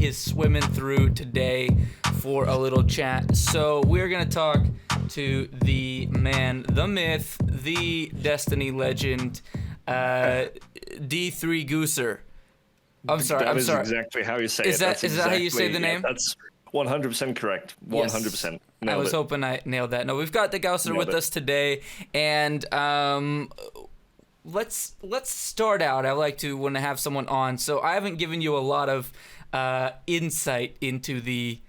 is swimming through today for a little chat. So we're going to talk to the man, the myth, the Destiny legend, D3gausser. I'm sorry. That is exactly how you say it. Is that how you say the name? That's 100% correct. 100%. Yes. I was hoping I nailed that. No, we've got the Gausser with us today, and let's start out. I like to when I have someone on. So I haven't given you a lot of insight into the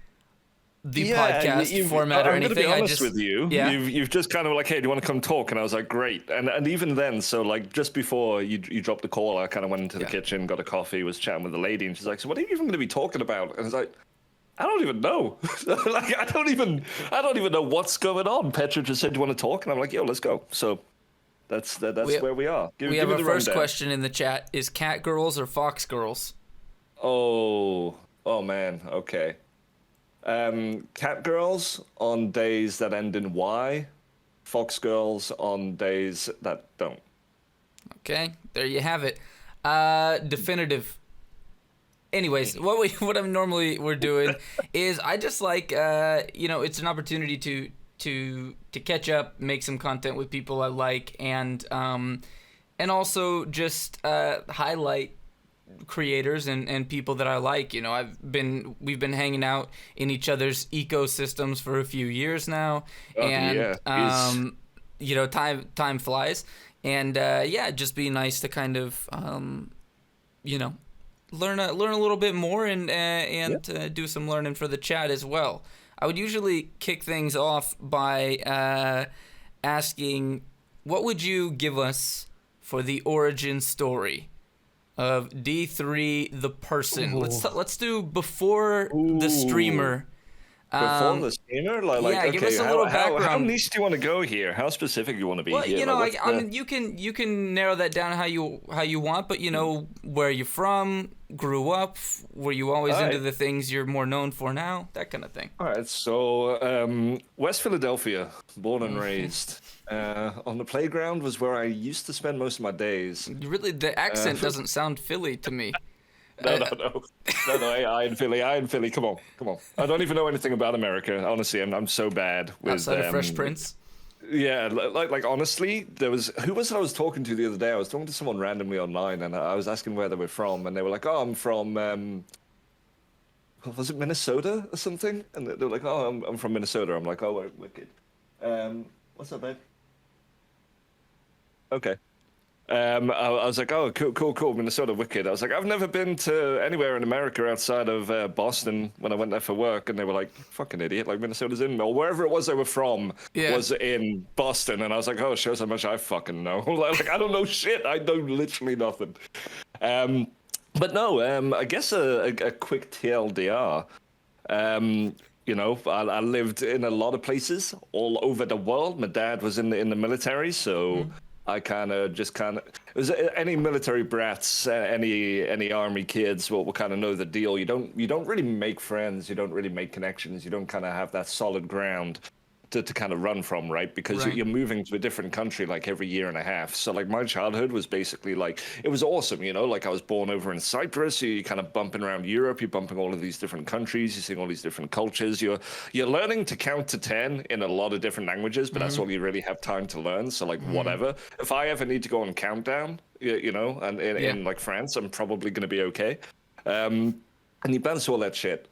podcast format or anything. I'm going to be honest with you. Yeah? You've just kind of like, hey, do you want to come talk? And I was like, great. And even then, so like just before you dropped the call, I kind of went into the kitchen, got a coffee, was chatting with the lady, and she's like, so what are you even going to be talking about? And I was like, I don't even know. Like, I don't even know what's going on. Petra just said, do you want to talk? And I'm like, yo, let's go. So that's where we are. We have our first question in the chat. Is cat girls or fox girls? Oh man. Okay. Cat girls on days that end in Y, fox girls on days that don't. Okay, there you have it. Definitive. Anyways, what we're doing is I just like it's an opportunity to catch up, make some content with people I like, and also just highlight creators and people that I like. You know, we've been hanging out in each other's ecosystems for a few years now, and time flies, and just be nice to kind of learn a little bit more and do some learning for the chat as well. I would usually kick things off by asking, what would you give us for the origin story of D3 the person? Ooh. Let's do before the streamer. Before the streamer? Give us a little background. How niche do you want to go here? How specific you want to be here? Well, I mean, you can narrow that down how you want, but where you're from, grew up, were you always into the things you're more known for now, that kind of thing. All right, so West Philadelphia, born and raised. On the playground was where I used to spend most of my days. Really, the accent doesn't sound Philly to me. No. I in Philly. Come on. I don't even know anything about America. Honestly, I'm so bad with outside of Fresh Prince. Yeah, like honestly, who was it I was talking to the other day? I was talking to someone randomly online, and I was asking where they were from, and they were like, "Oh, I'm from was it Minnesota or something?" And they were like, "Oh, I'm from Minnesota." I'm like, "Oh, wicked. What's up, babe?" Okay. I was like, oh, cool, Minnesota, wicked. I was like, I've never been to anywhere in America outside of Boston when I went there for work, and they were like, fucking idiot, like Minnesota's in, or wherever it was they were from was in Boston, and I was like, oh, it shows how much I fucking know. Like, I don't know shit, I know literally nothing. But no, I guess a quick TLDR. I lived in a lot of places all over the world. My dad was in the military, so I it was any military brats, any army kids will kind of know the deal. You don't really make friends, you don't really make connections, you don't kind of have that solid ground to kind of run from, right? Because you're moving to a different country like every year and a half. So like my childhood was basically like, it was awesome, like I was born over in Cyprus, you're kind of bumping around Europe, you're bumping all of these different countries, you're seeing all these different cultures, you're learning to count to 10 in a lot of different languages, but that's all you really have time to learn. So like whatever, if I ever need to go on countdown, and in like France, I'm probably going to be okay. And you bounce all that shit.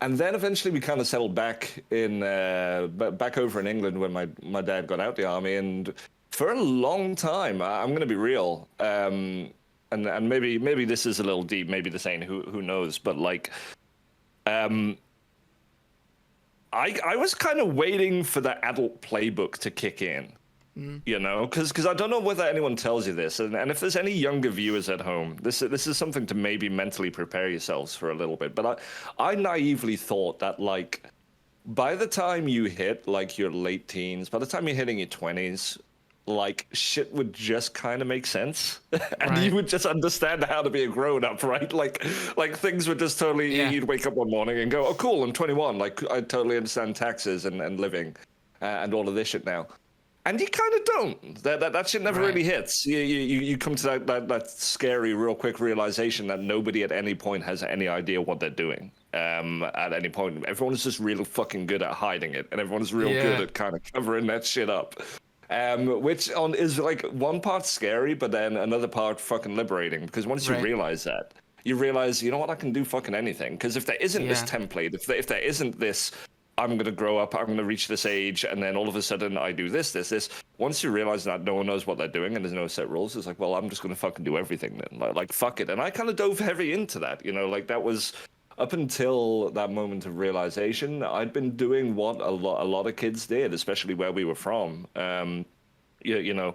And then eventually we kind of settled back back over in England when my dad got out the army. And for a long time, I'm going to be real, and maybe this is a little deep, maybe this ain't, who knows, but like, I was kind of waiting for the adult playbook to kick in. Because I don't know whether anyone tells you this, and if there's any younger viewers at home, this is something to maybe mentally prepare yourselves for a little bit. But I naively thought that like by the time you hit like your late teens, by the time you're hitting your 20s, like shit would just kind of make sense, and you would just understand how to be a grown up, right? Like things would just totally. You'd wake up one morning and go, "Oh, cool, I'm 21. Like I totally understand taxes and living, and all of this shit now." And you kind of don't. That shit never really hits. You come to that scary, real quick realization that nobody at any point has any idea what they're doing. At any point, everyone's just real fucking good at hiding it, and everyone's real good at kind of covering that shit up. Which is like one part scary, but then another part fucking liberating, because once you realize that, you realize, you know what, I can do fucking anything. Because if there isn't this template, if there isn't this, I'm going to grow up, I'm going to reach this age, and then all of a sudden I do this. Once you realize that no one knows what they're doing and there's no set rules, it's like, well, I'm just going to fucking do everything then. Like fuck it. And I kind of dove heavy into that, you know, like that was up until that moment of realization. I'd been doing what a lot of kids did, especially where we were from. You know,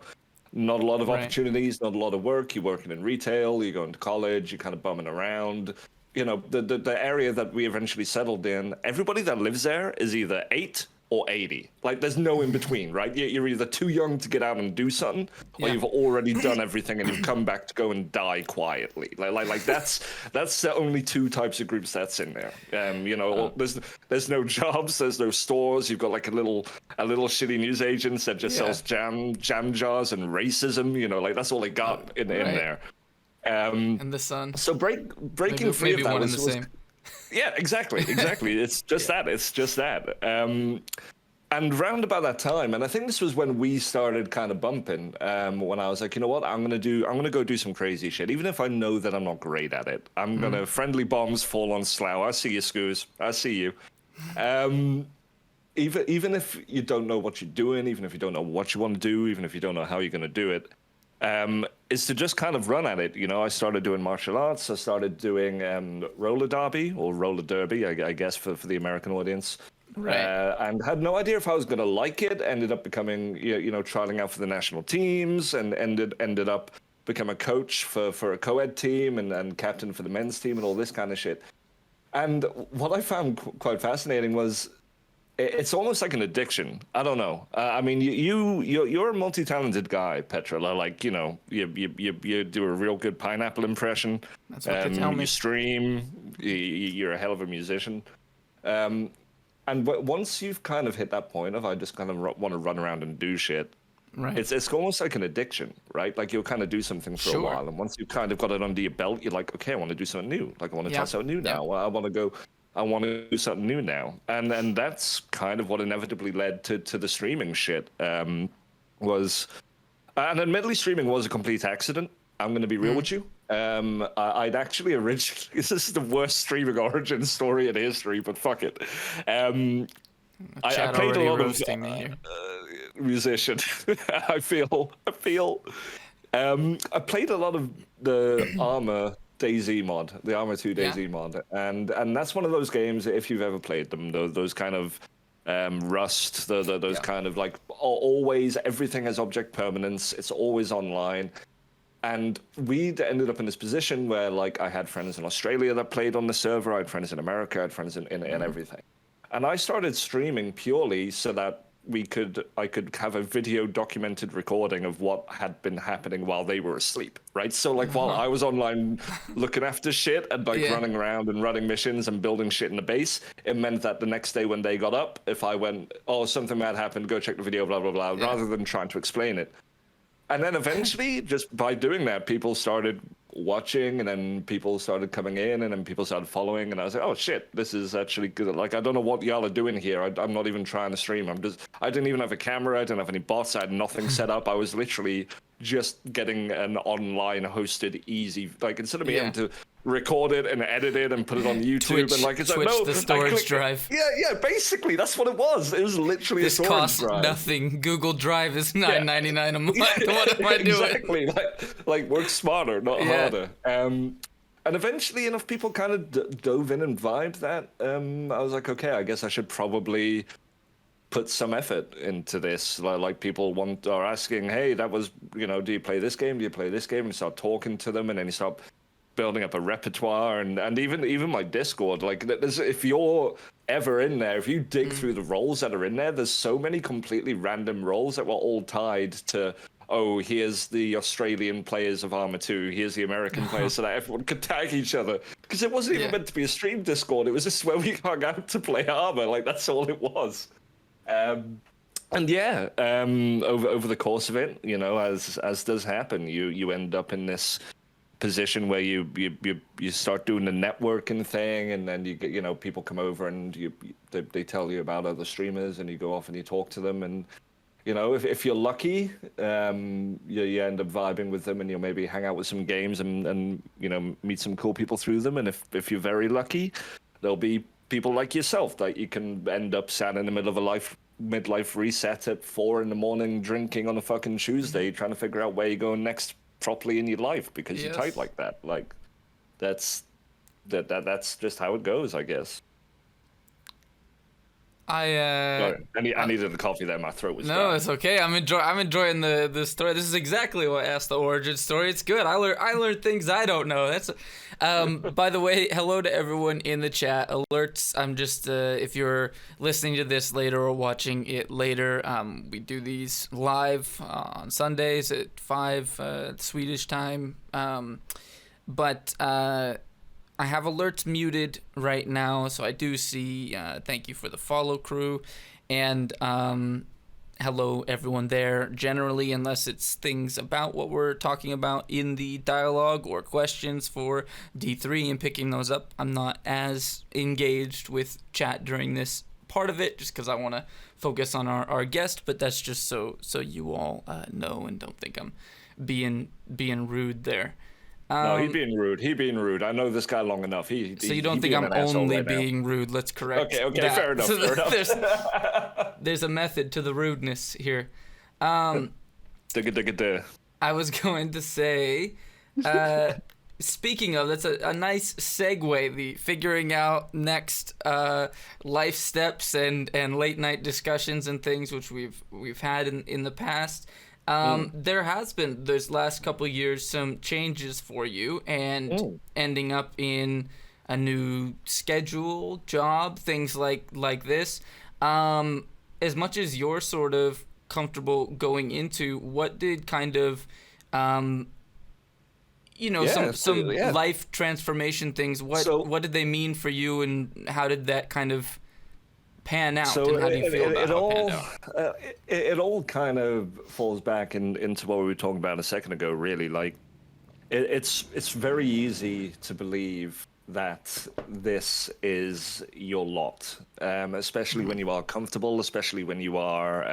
not a lot of opportunities, not a lot of work. You're working in retail, you're going to college, you're kind of bumming around. You know, the area that we eventually settled in, everybody that lives there is either 8 or 80. Like, there's no in between, right? You're either too young to get out and do something, or you've already done everything and you've come back to go and die quietly. Like that's the only two types of groups that's in there. You know, there's no jobs, there's no stores. You've got like a little shitty news agent that just sells jam jars and racism. You know, like that's all they got in there. And the sun. So breaking free of that one in the same. Yeah, exactly. It's just that. And round about that time, and I think this was when we started kind of bumping, when I was like, you know what, I'm gonna go do some crazy shit, even if I know that I'm not great at it. I'm gonna friendly bombs fall on Slough. I see you, Scoos. I see you. Even if you don't know what you're doing, even if you don't know what you want to do, even if you don't know how you're gonna do it, is to just kind of run at it. You know, I started doing martial arts. I started doing roller derby or roller derby, I guess, for the American audience. And had no idea if I was going to like it. Ended up becoming, you know, trialing out for the national teams, and ended up becoming a coach for a co-ed team and captain for the men's team and all this kind of shit. And what I found quite fascinating was, it's almost like an addiction. I don't know. I mean, you're a multi-talented guy, Petra. Like, you know, you do a real good pineapple impression. That's what they tell me. You stream. You're a hell of a musician. And once you've kind of hit that point of I just kind of want to run around and do shit, it's almost like an addiction, right? Like you'll kind of do something for a while, and once you've kind of got it under your belt, you're like, okay, I want to do something new. Like I want to try something new now. I want to do something new now. And that's kind of what inevitably led to the streaming shit. And admittedly, streaming was a complete accident. I'm going to be real with you. I'd actually originally, this is the worst streaming origin story in history, but fuck it. I played a lot of musician. I played a lot of the Armor DayZ mod, the Armor 2 DayZ mod, and that's one of those games, if you've ever played them, those kind of Rust, those kind of like always everything has object permanence, it's always online. And we ended up in this position where like I had friends in Australia that played on the server, I had friends in America, I had friends in everything. And I started streaming purely so that I could have a video documented recording of what had been happening while they were asleep, right? So like while I was online looking after shit and like running around and running missions and building shit in the base, it meant that the next day when they got up, if I went, oh, something bad happened, go check the video, blah, blah, blah, rather than trying to explain it. And then eventually, just by doing that, people started watching, and then people started coming in, and then people started following, and I was like, oh shit, this is actually good. Like, I don't know what y'all are doing here. I'm not even trying to stream. I didn't even have a camera. I didn't have any bots. I had nothing set up. I was literally just getting an online hosted easy, like instead of being able to record it and edit it and put it on YouTube Twitch, and like it's Twitch like no the storage drive. Yeah, basically that's what it was. It was literally this a storage costs drive. Nothing. Google Drive is $9.99 a month. What am I doing? Exactly. Like work smarter, not harder. And eventually enough people kind of dove in and vibed that. I was like, okay, I guess I should probably put some effort into this. Like people are asking, hey, that was, you know, do you play this game? Do you play this game? And you start talking to them, and then you start building up a repertoire, and even my Discord, like if you're ever in there, if you dig through the roles that are in there, there's so many completely random roles that were all tied to, oh, here's the Australian players of Arma 2, here's the American players, so that everyone could tag each other. Because it wasn't even meant to be a stream Discord, it was just where we hung out to play Arma, like that's all it was. And yeah, over the course of it, you know, as does happen, you end up in this position where you start doing the networking thing, and then you get, you know, people come over and they tell you about other streamers, and you go off and you talk to them, and you know, if you're lucky, you end up vibing with them, and you'll maybe hang out with some games, and you know, meet some cool people through them. And if you're very lucky, there'll be people like yourself that you can end up sat in the middle of a midlife reset at 4 a.m. drinking on a fucking Tuesday, trying to figure out where you're going next properly in your life because you're tight like that. Like that's just how it goes, I guess. I needed the coffee there. My throat was dry. It's okay. I'm enjoying the story. This is exactly what I asked the origin story. It's good. I learned things I don't know. That's by the way, hello to everyone in the chat. Alerts. I'm just if you're listening to this later or watching it later, we do these live on Sundays at 5 Swedish time. But I have alerts muted right now, so I do see, thank you for the follow, crew, and hello everyone there. Generally, unless it's things about what we're talking about in the dialogue or questions for D3 and picking those up, I'm not as engaged with chat during this part of it, just because I want to focus on our guest, but that's just so you all know and don't think I'm being rude there. No, he's being rude. I know this guy long enough. So you don't think I'm only being rude? Let's correct. Okay, that. fair enough. Fair enough. There's a method to the rudeness here. I was going to say, speaking of, that's a nice segue. The figuring out next life steps and late night discussions and things which we've had in the past. There has been this last couple of years some changes for you, and ending up in a new schedule, job, things like this. As much as you're sort of comfortable going into, what did kind of some life transformation things, what did they mean for you, and how did that kind of pan out, and how do you feel about how it panned out? It all kind of falls back into what we were talking about a second ago, really. Like, it's very easy to believe that this is your lot, especially when you are comfortable, especially when you are,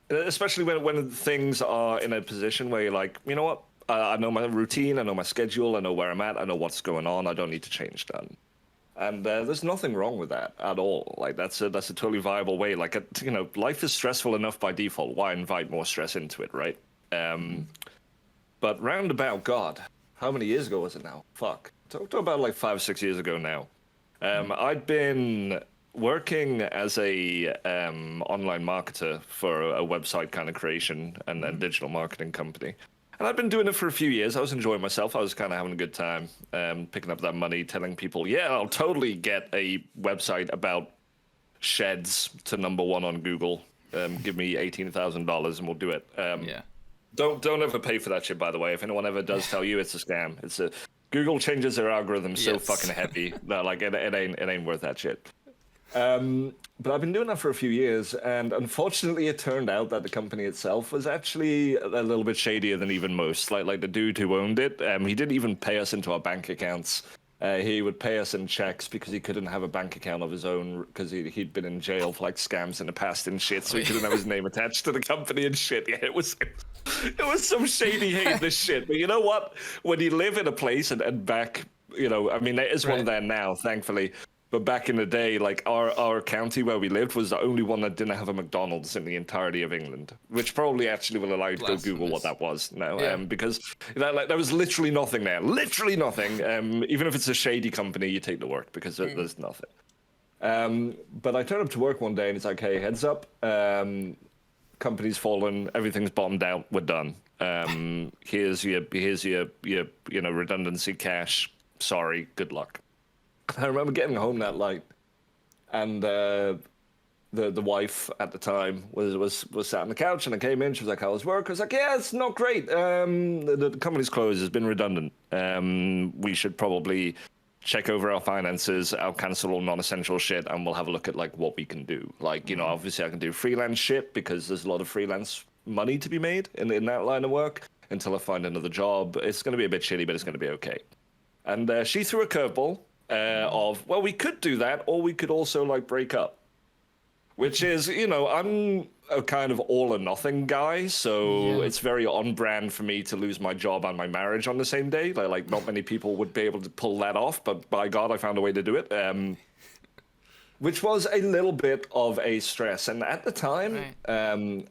especially when things are in a position where you're like, you know what, I know my routine, I know my schedule, I know where I'm at, I know what's going on, I don't need to change that. And there's nothing wrong with that at all. Like, that's a totally viable way. Like, life is stressful enough by default. Why invite more stress into it, right? But roundabout, God, how many years ago was it now? Fuck. Talk about like 5-6 years ago now. I'd been working as a online marketer for a website kind of creation and digital marketing company. And I've been doing it for a few years. I was enjoying myself. I was kind of having a good time, picking up that money, telling people, yeah, I'll totally get a website about sheds to #1 on Google. Give me $18,000 and we'll do it. Don't ever pay for that shit, by the way. If anyone ever does tell you it's a scam, Google changes their algorithm so fucking heavy that like it ain't worth that shit. But I've been doing that for a few years, and unfortunately it turned out that the company itself was actually a little bit shadier than even most. Like the dude who owned it, he didn't even pay us into our bank accounts. He would pay us in checks because he couldn't have a bank account of his own because he'd been in jail for like scams in the past and shit, so he couldn't have his name attached to the company and shit. Yeah, it was some shady hate, this shit. But you know what? When you live in a place and back, I mean, there is one there now, thankfully. But back in the day, like our county where we lived was the only one that didn't have a McDonald's in the entirety of England, which probably actually will allow you to go Google what that was now, because there was literally nothing there, literally nothing. Even if it's a shady company, you take the work because there's nothing. But I turned up to work one day and it's like, hey, heads up, company's fallen, everything's bottomed out, we're done. Here's your redundancy cash. Sorry, good luck. I remember getting home that night, and the wife at the time was sat on the couch, and I came in. She was like, "How was work?" I was like, "Yeah, it's not great. The company's closed. It's been redundant. We should probably check over our finances, I'll cancel all non-essential shit, and we'll have a look at like what we can do. Like, you know, obviously I can do freelance shit because there's a lot of freelance money to be made in that line of work until I find another job. It's going to be a bit shitty, but it's going to be okay. And she threw a curveball of, well, we could do that, or we could also like break up. Which is, you know, I'm a kind of all or nothing guy, so it's very on brand for me to lose my job and my marriage on the same day. Like not many people would be able to pull that off, but by God, I found a way to do it. Which was a little bit of a stress. And at the time,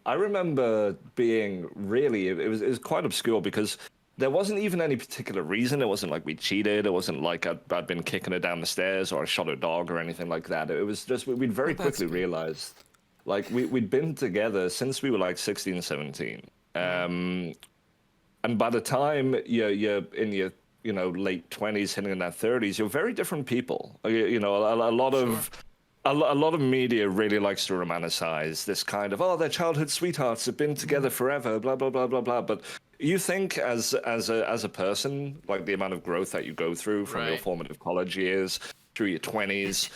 I remember being really, it was quite obscure because there wasn't even any particular reason. It wasn't like we cheated. It wasn't like I'd been kicking her down the stairs or I shot a dog or anything like that. It was just, we'd very quickly realized, like, we'd been together since we were like 16, 17. And by the time you're in your, you know, late 20s, hitting in that 30s, you're very different people. You know, a lot of... A lot of media really likes to romanticize this kind of, oh, they're childhood sweethearts, have been together forever, blah, blah, blah, blah, blah. But you think as a person, like the amount of growth that you go through from your formative college years through your 20s,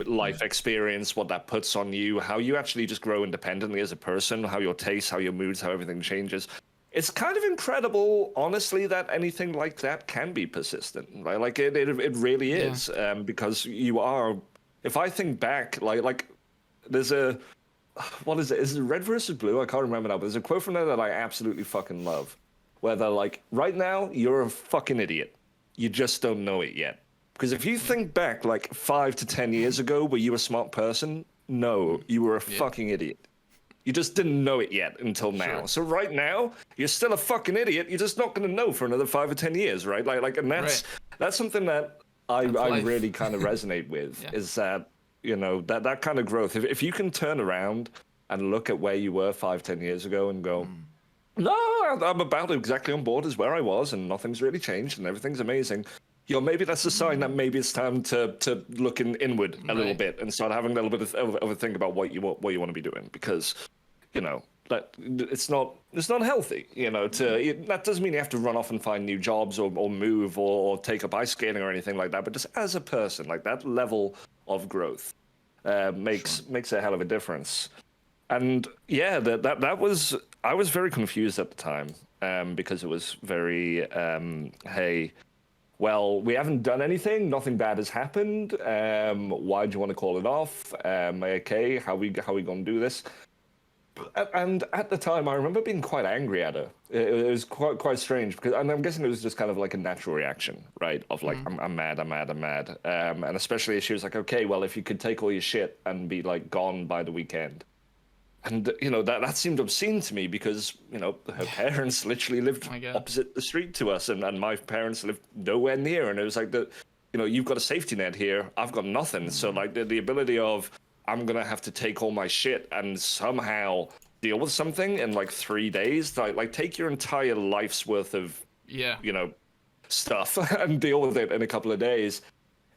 life experience, what that puts on you, how you actually just grow independently as a person, how your tastes, how your moods, how everything changes. It's kind of incredible, honestly, that anything like that can be persistent. Right? Like it really is, because you are... If I think back, like there's a, what is it? Is it Red versus Blue? I can't remember now, but there's a quote from there that I absolutely fucking love, where they're like, right now, you're a fucking idiot. You just don't know it yet. Because if you think back like 5 to 10 years ago, were you a smart person? No, you were a fucking idiot. You just didn't know it yet until now. So right now, you're still a fucking idiot. You're just not going to know for another 5 or 10 years, right? Like, and that's something that I really kind of resonate with is that, you know, that kind of growth. If you can turn around and look at where you were 5, 10 years ago and go, no, I'm about exactly on board as where I was and nothing's really changed and everything's amazing. You know, maybe that's a sign that maybe it's time to look inward a little bit and start having a little bit of a think about what you want to be doing, because, you know, that it's not healthy, you know. That doesn't mean you have to run off and find new jobs or move or take up ice skating or anything like that. But just as a person, like that level of growth makes a hell of a difference. And yeah, that was, I was very confused at the time because it was very hey, well, we haven't done anything, nothing bad has happened. Why do you want to call it off? Okay, how we gonna do this? And at the time, I remember being quite angry at her. It was quite strange because, and I'm guessing it was just kind of like a natural reaction, right? Of like, I'm mad. And especially as she was like, okay, well, if you could take all your shit and be like gone by the weekend. And, you know, that seemed obscene to me because, you know, her parents literally lived opposite the street to us, and my parents lived nowhere near. And it was like, you know, you've got a safety net here. I've got nothing. So like the ability of, I'm going to have to take all my shit and somehow deal with something in like 3 days. Like take your entire life's worth of, you know, stuff and deal with it in a couple of days.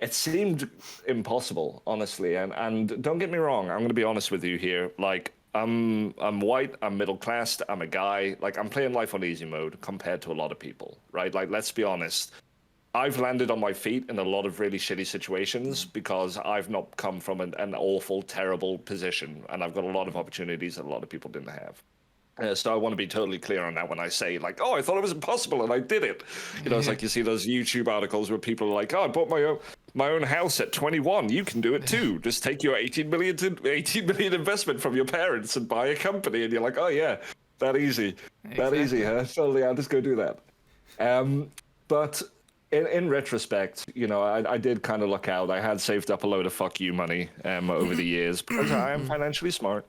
It seemed impossible, honestly. And don't get me wrong, I'm going to be honest with you here. Like, I'm white, I'm middle class, I'm a guy. Like, I'm playing life on easy mode compared to a lot of people, right? Like, let's be honest. I've landed on my feet in a lot of really shitty situations because I've not come from an awful, terrible position, and I've got a lot of opportunities that a lot of people didn't have. So I want to be totally clear on that when I say, like, oh, I thought it was impossible and I did it. You know, it's like you see those YouTube articles where people are like, oh, I bought my own house at 21. You can do it too. Just take your 18 million investment from your parents and buy a company. And you're like, oh yeah, that easy. Exactly. That easy, huh? So yeah, I'll just go do that. But in retrospect, you know, I did kind of luck out. I had saved up a load of fuck you money over the years because I am financially smart.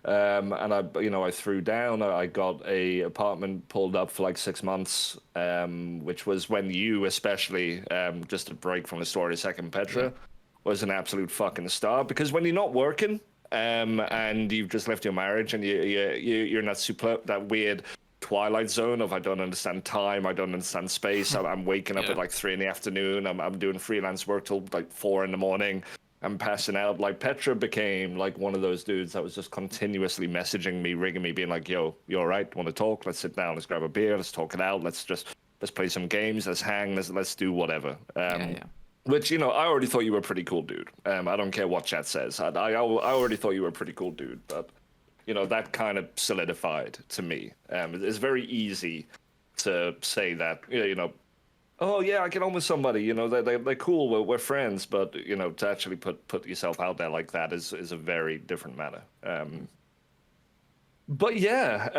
And I threw down. I got a apartment pulled up for like 6 months, which was when you, especially, just to break from the story a second, Petra, was an absolute fucking star. Because when you're not working, and you've just left your marriage, and you're in that weird twilight zone of I don't understand time, I don't understand space. I'm waking up at like 3 PM. I'm doing freelance work till like 4 AM. I'm passing out. Like Petra became like one of those dudes that was just continuously messaging me, ringing me, being like, "Yo, you all right? Want to talk? Let's sit down. Let's grab a beer. Let's talk it out. Let's play some games. Let's hang. Let's do whatever." Which, you know, I already thought you were a pretty cool dude. I don't care what chat says. I already thought you were a pretty cool dude, but you know that kind of solidified to me. It's very easy to say that, you know, oh yeah, I get on with somebody. You know, they're cool. We're friends, but you know, to actually put yourself out there like that is a very different matter. But yeah,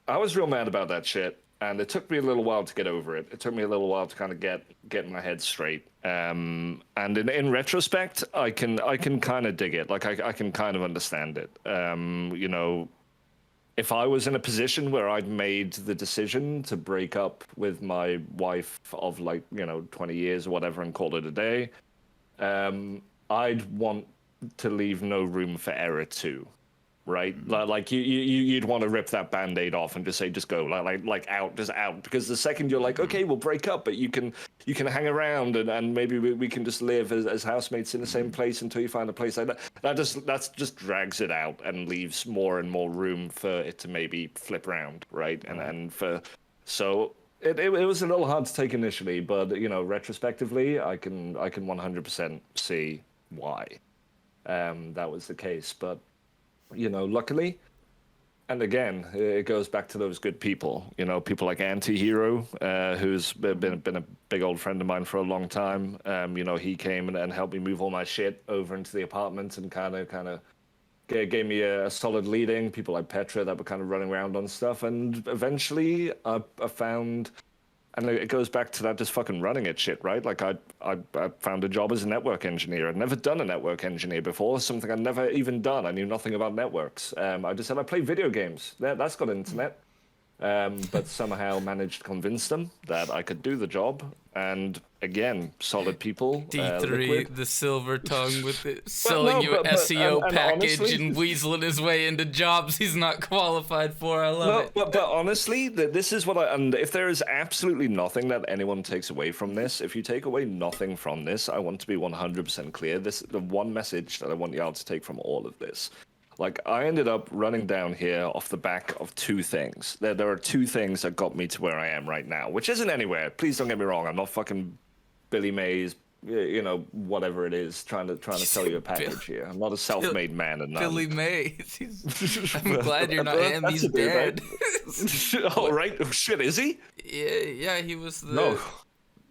I was real mad about that shit, and it took me a little while to get over it. It took me a little while to kind of get my head straight. And in retrospect, I can kind of dig it. Like I can kind of understand it. You know, if I was in a position where I'd made the decision to break up with my wife of like, you know, 20 years or whatever and call it a day, I'd want to leave no room for error too, right? Like you'd want to rip that band-aid off and just say, just go, like out, just out. Because the second you're like, okay, we'll break up, but you can hang around and maybe we can just live as housemates in the same place until you find a place like that. That just drags it out and leaves more and more room for it to maybe flip around, right? And for so. It was a little hard to take initially, but you know, retrospectively, I can 100% see why that was the case. But you know, luckily, and again, it goes back to those good people. You know, people like Anti-Hero, who's been a big old friend of mine for a long time. You know, he came and helped me move all my shit over into the apartment and kind of gave me a solid leading. People like Petra that were kind of running around on stuff, and eventually I found. And it goes back to that just fucking running it shit, right? Like I found a job as a network engineer. I'd never done a network engineer before, something I'd never even done. I knew nothing about networks. I just said I play video games. That's got internet. But somehow managed to convince them that I could do the job. And again, solid people. D3, the silver tongue with it, selling you an SEO package honestly, and weaseling his way into jobs he's not qualified for. I love it. But honestly, this is what and if there is absolutely nothing that anyone takes away from this, if you take away nothing from this, I want to be 100% clear. The one message that I want y'all to take from all of this. Like, I ended up running down here off the back of two things. There are two things that got me to where I am right now, which isn't anywhere. Please don't get me wrong. I'm not fucking Billy Mays, you know, whatever it is, trying to sell you a package here. I'm not a self-made man. And Billy Mays. I'm glad you're not him. He's dead. Oh, right. Oh, shit, is he? Yeah, he was the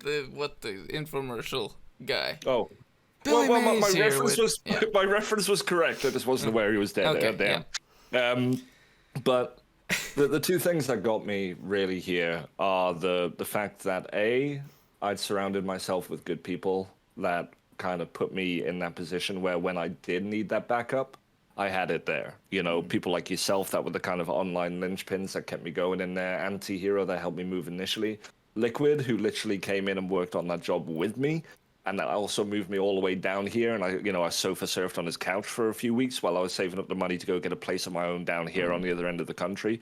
infomercial guy. Oh. Well, my reference was correct. I just wasn't aware he was dead. Okay, damn. Yeah. But the two things that got me really here are the fact that I'd surrounded myself with good people that kind of put me in that position where when I did need that backup, I had it there. You know, people like yourself that were the kind of online linchpins that kept me going in there. Anti-Hero that helped me move initially. Liquid, who literally came in and worked on that job with me. And that also moved me all the way down here. And I sofa surfed on his couch for a few weeks while I was saving up the money to go get a place of my own down here on the other end of the country.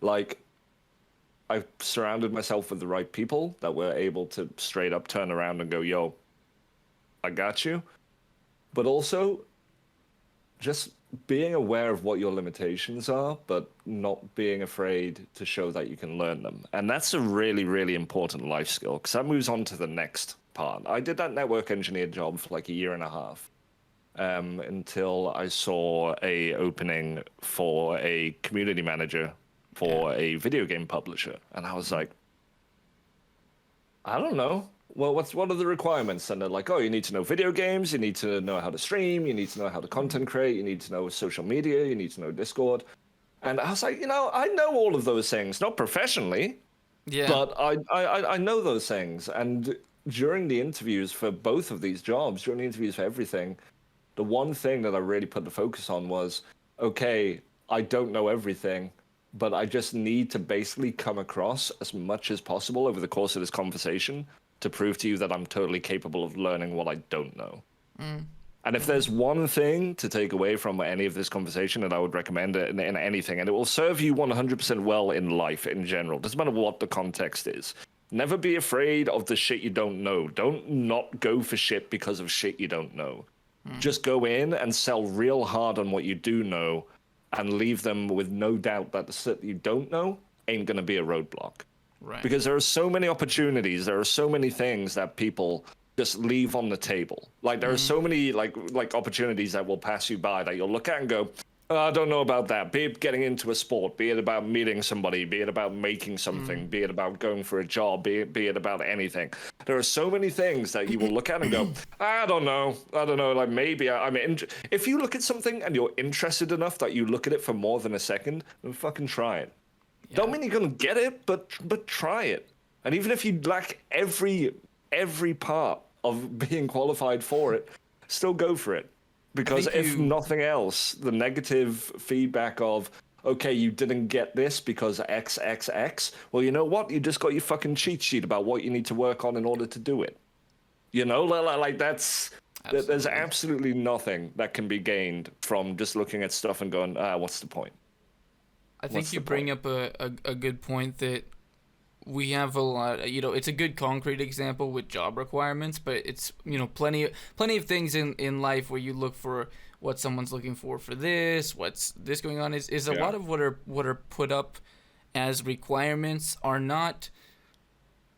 Like, I surrounded myself with the right people that were able to straight up turn around and go, yo, I got you. But also, just being aware of what your limitations are, but not being afraid to show that you can learn them. And that's a really, really important life skill, because that moves on to the next part. I did that network engineer job for like a year and a half until I saw a opening for a community manager for a video game publisher. And I was like, I don't know. Well, what are the requirements? And they're like, oh, you need to know video games, you need to know how to stream, you need to know how to content create, you need to know social media, you need to know Discord. And I was like, I know all of those things, not professionally, but I know those things. And during the interviews for both of these jobs, during the interviews for everything, the one thing that I really put the focus on was, okay, I don't know everything, but I just need to basically come across as much as possible over the course of this conversation to prove to you that I'm totally capable of learning what I don't know. And if there's one thing to take away from any of this conversation, that I would recommend it in anything, and it will serve you 100% well in life in general, doesn't matter what the context is. Never be afraid of the shit you don't know. Don't not go for shit because of shit you don't know. Just go in and sell real hard on what you do know and leave them with no doubt that the shit you don't know ain't going to be a roadblock. Right. Because there are so many opportunities, there are so many things that people just leave on the table. Like there are so many like opportunities that will pass you by that you'll look at and go, oh, I don't know about that. Be it getting into a sport, be it about meeting somebody, be it about making something, be it about going for a job, be it about anything. There are so many things that you will look at and go, I don't know. Like maybe if you look at something and you're interested enough that you look at it for more than a second, then fucking try it. Yeah. Don't mean you're gonna get it, but try it. And even if you lack every part of being qualified for it, still go for it. Because if nothing else, the negative feedback of, okay, you didn't get this because XXX, well, you know what? You just got your fucking cheat sheet about what you need to work on in order to do it. You know, like that's, there's absolutely nothing that can be gained from just looking at stuff and going, what's the point? I think you bring up a good point that we have a lot, it's a good concrete example with job requirements, but it's, plenty of things in life where you look for what someone's looking for this, what's this going on is a lot of what are put up as requirements are not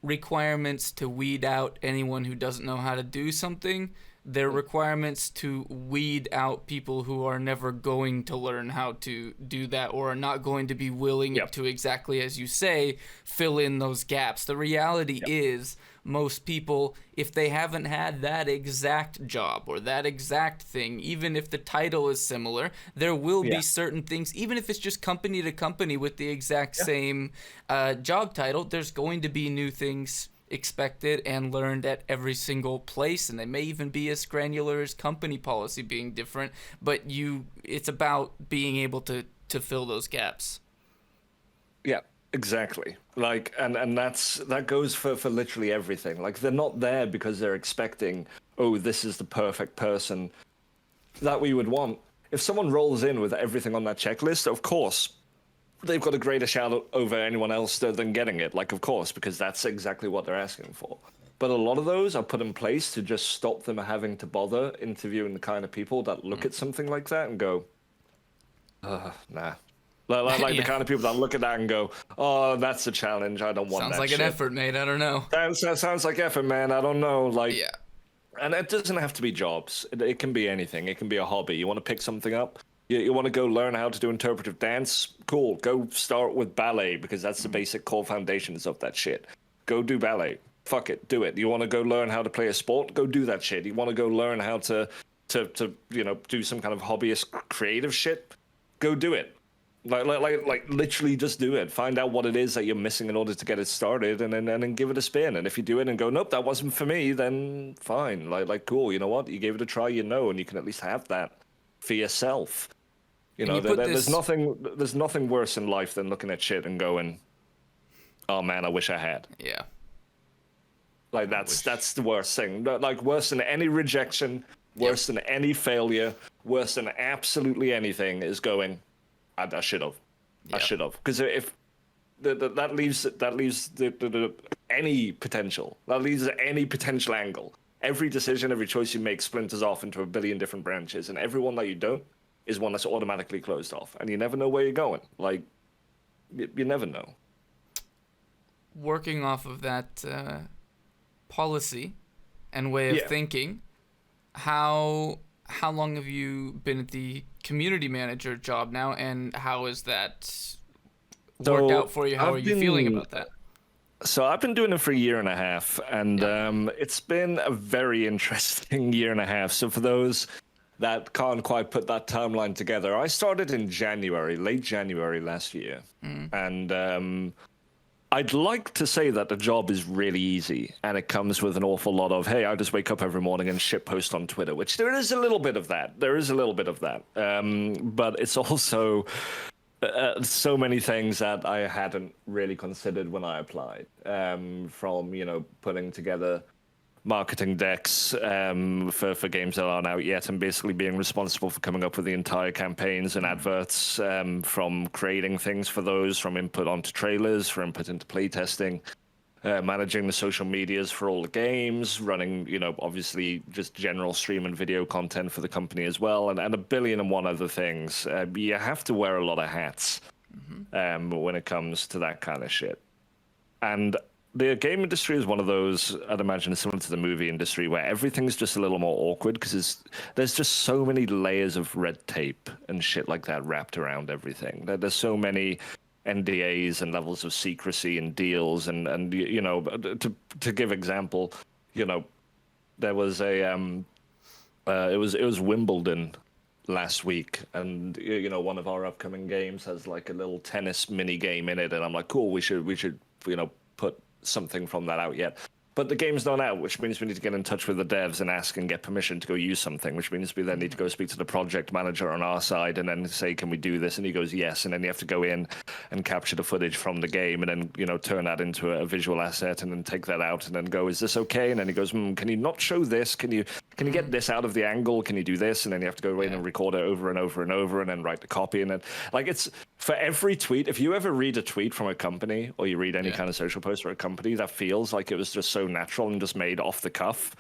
requirements to weed out anyone who doesn't know how to do something. They're requirements to weed out people who are never going to learn how to do that or are not going to be willing to, exactly as you say, fill in those gaps. The reality is most people, if they haven't had that exact job or that exact thing, even if the title is similar, there will be certain things, even if it's just company to company with the exact same job title, there's going to be new things expected and learned at every single place, and they may even be as granular as company policy being different, but it's about being able to fill those gaps. Yeah, exactly. Like and that goes for literally everything. Like they're not there because they're expecting, oh, this is the perfect person that we would want. If someone rolls in with everything on that checklist, of course they've got a greater shout over anyone else than getting it, like, of course, because that's exactly what they're asking for. But a lot of those are put in place to just stop them having to bother interviewing the kind of people that look at something like that and go, nah. Like the kind of people that look at that and go, oh, that's a challenge, I don't want Sounds that like shit. an effort, mate, I don't know. That sounds like effort, man, I don't know. Like, and it doesn't have to be jobs. It can be anything. It can be a hobby. You want to pick something up? You want to go learn how to do interpretive dance? Cool. Go start with ballet because that's the basic core foundations of that shit. Go do ballet. Fuck it. Do it. You want to go learn how to play a sport? Go do that shit. You want to go learn how to do some kind of hobbyist creative shit? Go do it. Like literally just do it. Find out what it is that you're missing in order to get it started and then give it a spin. And if you do it and go, nope, that wasn't for me, then fine. Like cool. You know what? You gave it a try, and you can at least have that for yourself. There's nothing worse in life than looking at shit and going, oh man, I wish I had. Yeah. Like that's the worst thing. Like worse than any rejection, worse than any failure, worse than absolutely anything is going, I should have. I should have. Because if that leaves any potential. That leaves any potential angle. Every decision, every choice you make splinters off into a billion different branches, and every one that you don't is one that's automatically closed off, and you never know where you're going. Like, you never know. Working off of that policy and way of thinking, how long have you been at the community manager job now, and how has that worked out for you? How are you feeling about that? So I've been doing it for a year and a half, and it's been a very interesting year and a half. So for those that can't quite put that timeline together, I started in late January last year. And I'd like to say that the job is really easy, and it comes with an awful lot of, hey, I just wake up every morning and shitpost on Twitter, which there is a little bit of that. But it's also so many things that I hadn't really considered when I applied, from, putting together marketing decks for games that aren't out yet, and basically being responsible for coming up with the entire campaigns and adverts, from creating things for those, from input onto trailers, for input into playtesting, managing the social medias for all the games, running, obviously just general stream and video content for the company as well, and a billion and one other things. You have to wear a lot of hats when it comes to that kind of shit. And the game industry is one of those, I'd imagine, similar to the movie industry, where everything's just a little more awkward because there's just so many layers of red tape and shit like that wrapped around everything. There's so many NDAs and levels of secrecy and deals, and you know, to give example, you know, there was a it was Wimbledon last week, and you know, one of our upcoming games has like a little tennis mini game in it, and I'm like, cool, we should you know, put something from that out yet. But the game's not out, which means we need to get in touch with the devs and ask and get permission to go use something, which means we then need to go speak to the project manager on our side and then say, can we do this? And he goes, yes. And then you have to go in and capture the footage from the game and then, you know, turn that into a visual asset and then take that out and then go, is this okay? And then he goes, can you not show this? Can you get this out of the angle? Can you do this? And then you have to go in and record it over and over and over and then write the copy. And then, like, it's for every tweet. If you ever read a tweet from a company or you read any kind of social post for a company that feels like it was just so natural and just made off the cuff,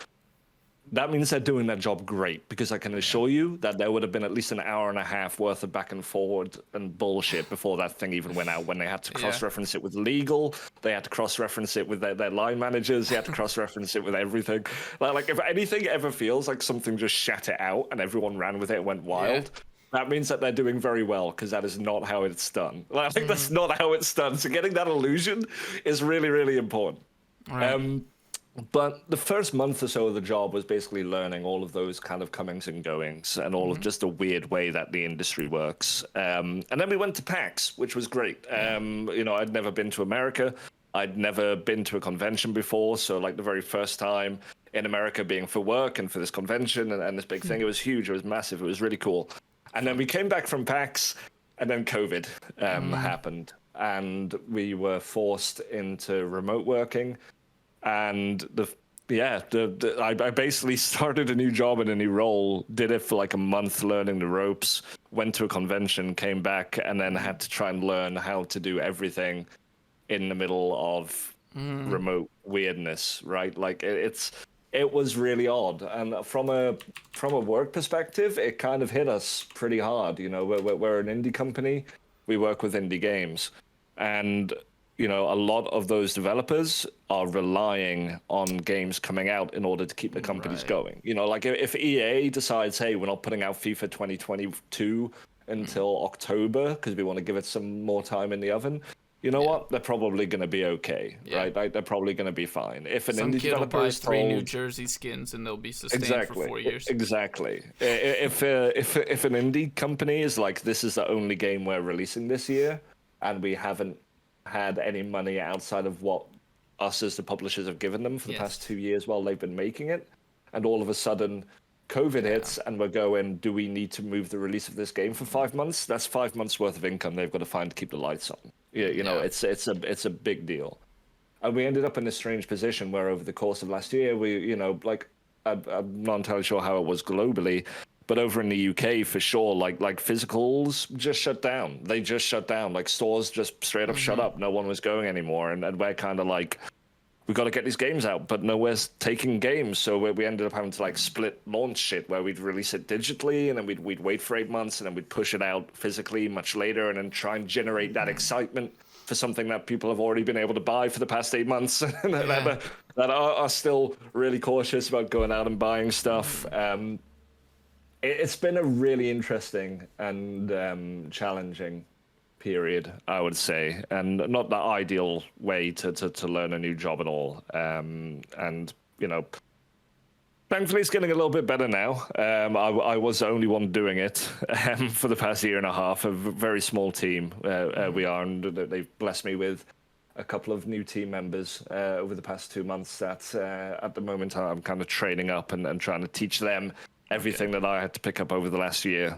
that means they're doing their job great, because I can assure you that there would have been at least an hour and a half worth of back and forward and bullshit before that thing even went out, when they had to cross-reference it with legal, they had to cross-reference it with their line managers, they had to cross-reference it with everything. Like if anything ever feels like something just shat it out and everyone ran with it and went wild, that means that they're doing very well, because that is not how it's done. Like, I think that's not how it's done. So getting that illusion is really, really important. Right. But the first month or so of the job was basically learning all of those kind of comings and goings and all of just the weird way that the industry works. And then we went to PAX, which was great. You know, I'd never been to America. I'd never been to a convention before. So like the very first time in America being for work and for this convention and this big thing, it was huge. It was massive. It was really cool. And then we came back from PAX and then COVID happened. And we were forced into remote working. And I basically started a new job in a new role, did it for like a month learning the ropes, went to a convention, came back, and then had to try and learn how to do everything in the middle of remote weirdness, right? Like it was really odd. And from a work perspective, it kind of hit us pretty hard. You know, we're an indie company, we work with indie games, and you know, a lot of those developers are relying on games coming out in order to keep the companies going. You know, like if EA decides, hey, we're not putting out FIFA 2022 until October because we want to give it some more time in the oven, you know what? They're probably going to be okay, right? Like, they're probably going to be fine. If an indie developer is told, 3 New Jersey skins and they'll be sustained for 4 years. Exactly. If an indie company is like, this is the only game we're releasing this year, and we haven't had any money outside of what us as the publishers have given them for the past 2 years while they've been making it, and all of a sudden COVID hits and we're going, do we need to move the release of this game for 5 months? That's 5 months worth of income they've got to find to keep the lights on. You know, it's a big deal. And we ended up in a strange position where over the course of last year, we, you know, like, I'm not entirely sure how it was globally, but over in the UK, for sure, like physicals just shut down. They just shut down. Like stores just straight up shut up. No one was going anymore. And we're kind of like, we got to get these games out, but nowhere's taking games. So we ended up having to like split launch shit, where we'd release it digitally and then we'd wait for 8 months and then we'd push it out physically much later and then try and generate that excitement for something that people have already been able to buy for the past 8 months that are still really cautious about going out and buying stuff. It's been a really interesting and challenging period, I would say, and not the ideal way to learn a new job at all. And, you know, thankfully it's getting a little bit better now. I was the only one doing it for the past year and a half, a very small team we are, and they've blessed me with a couple of new team members over the past 2 months that at the moment I'm kind of training up and trying to teach them everything that I had to pick up over the last year,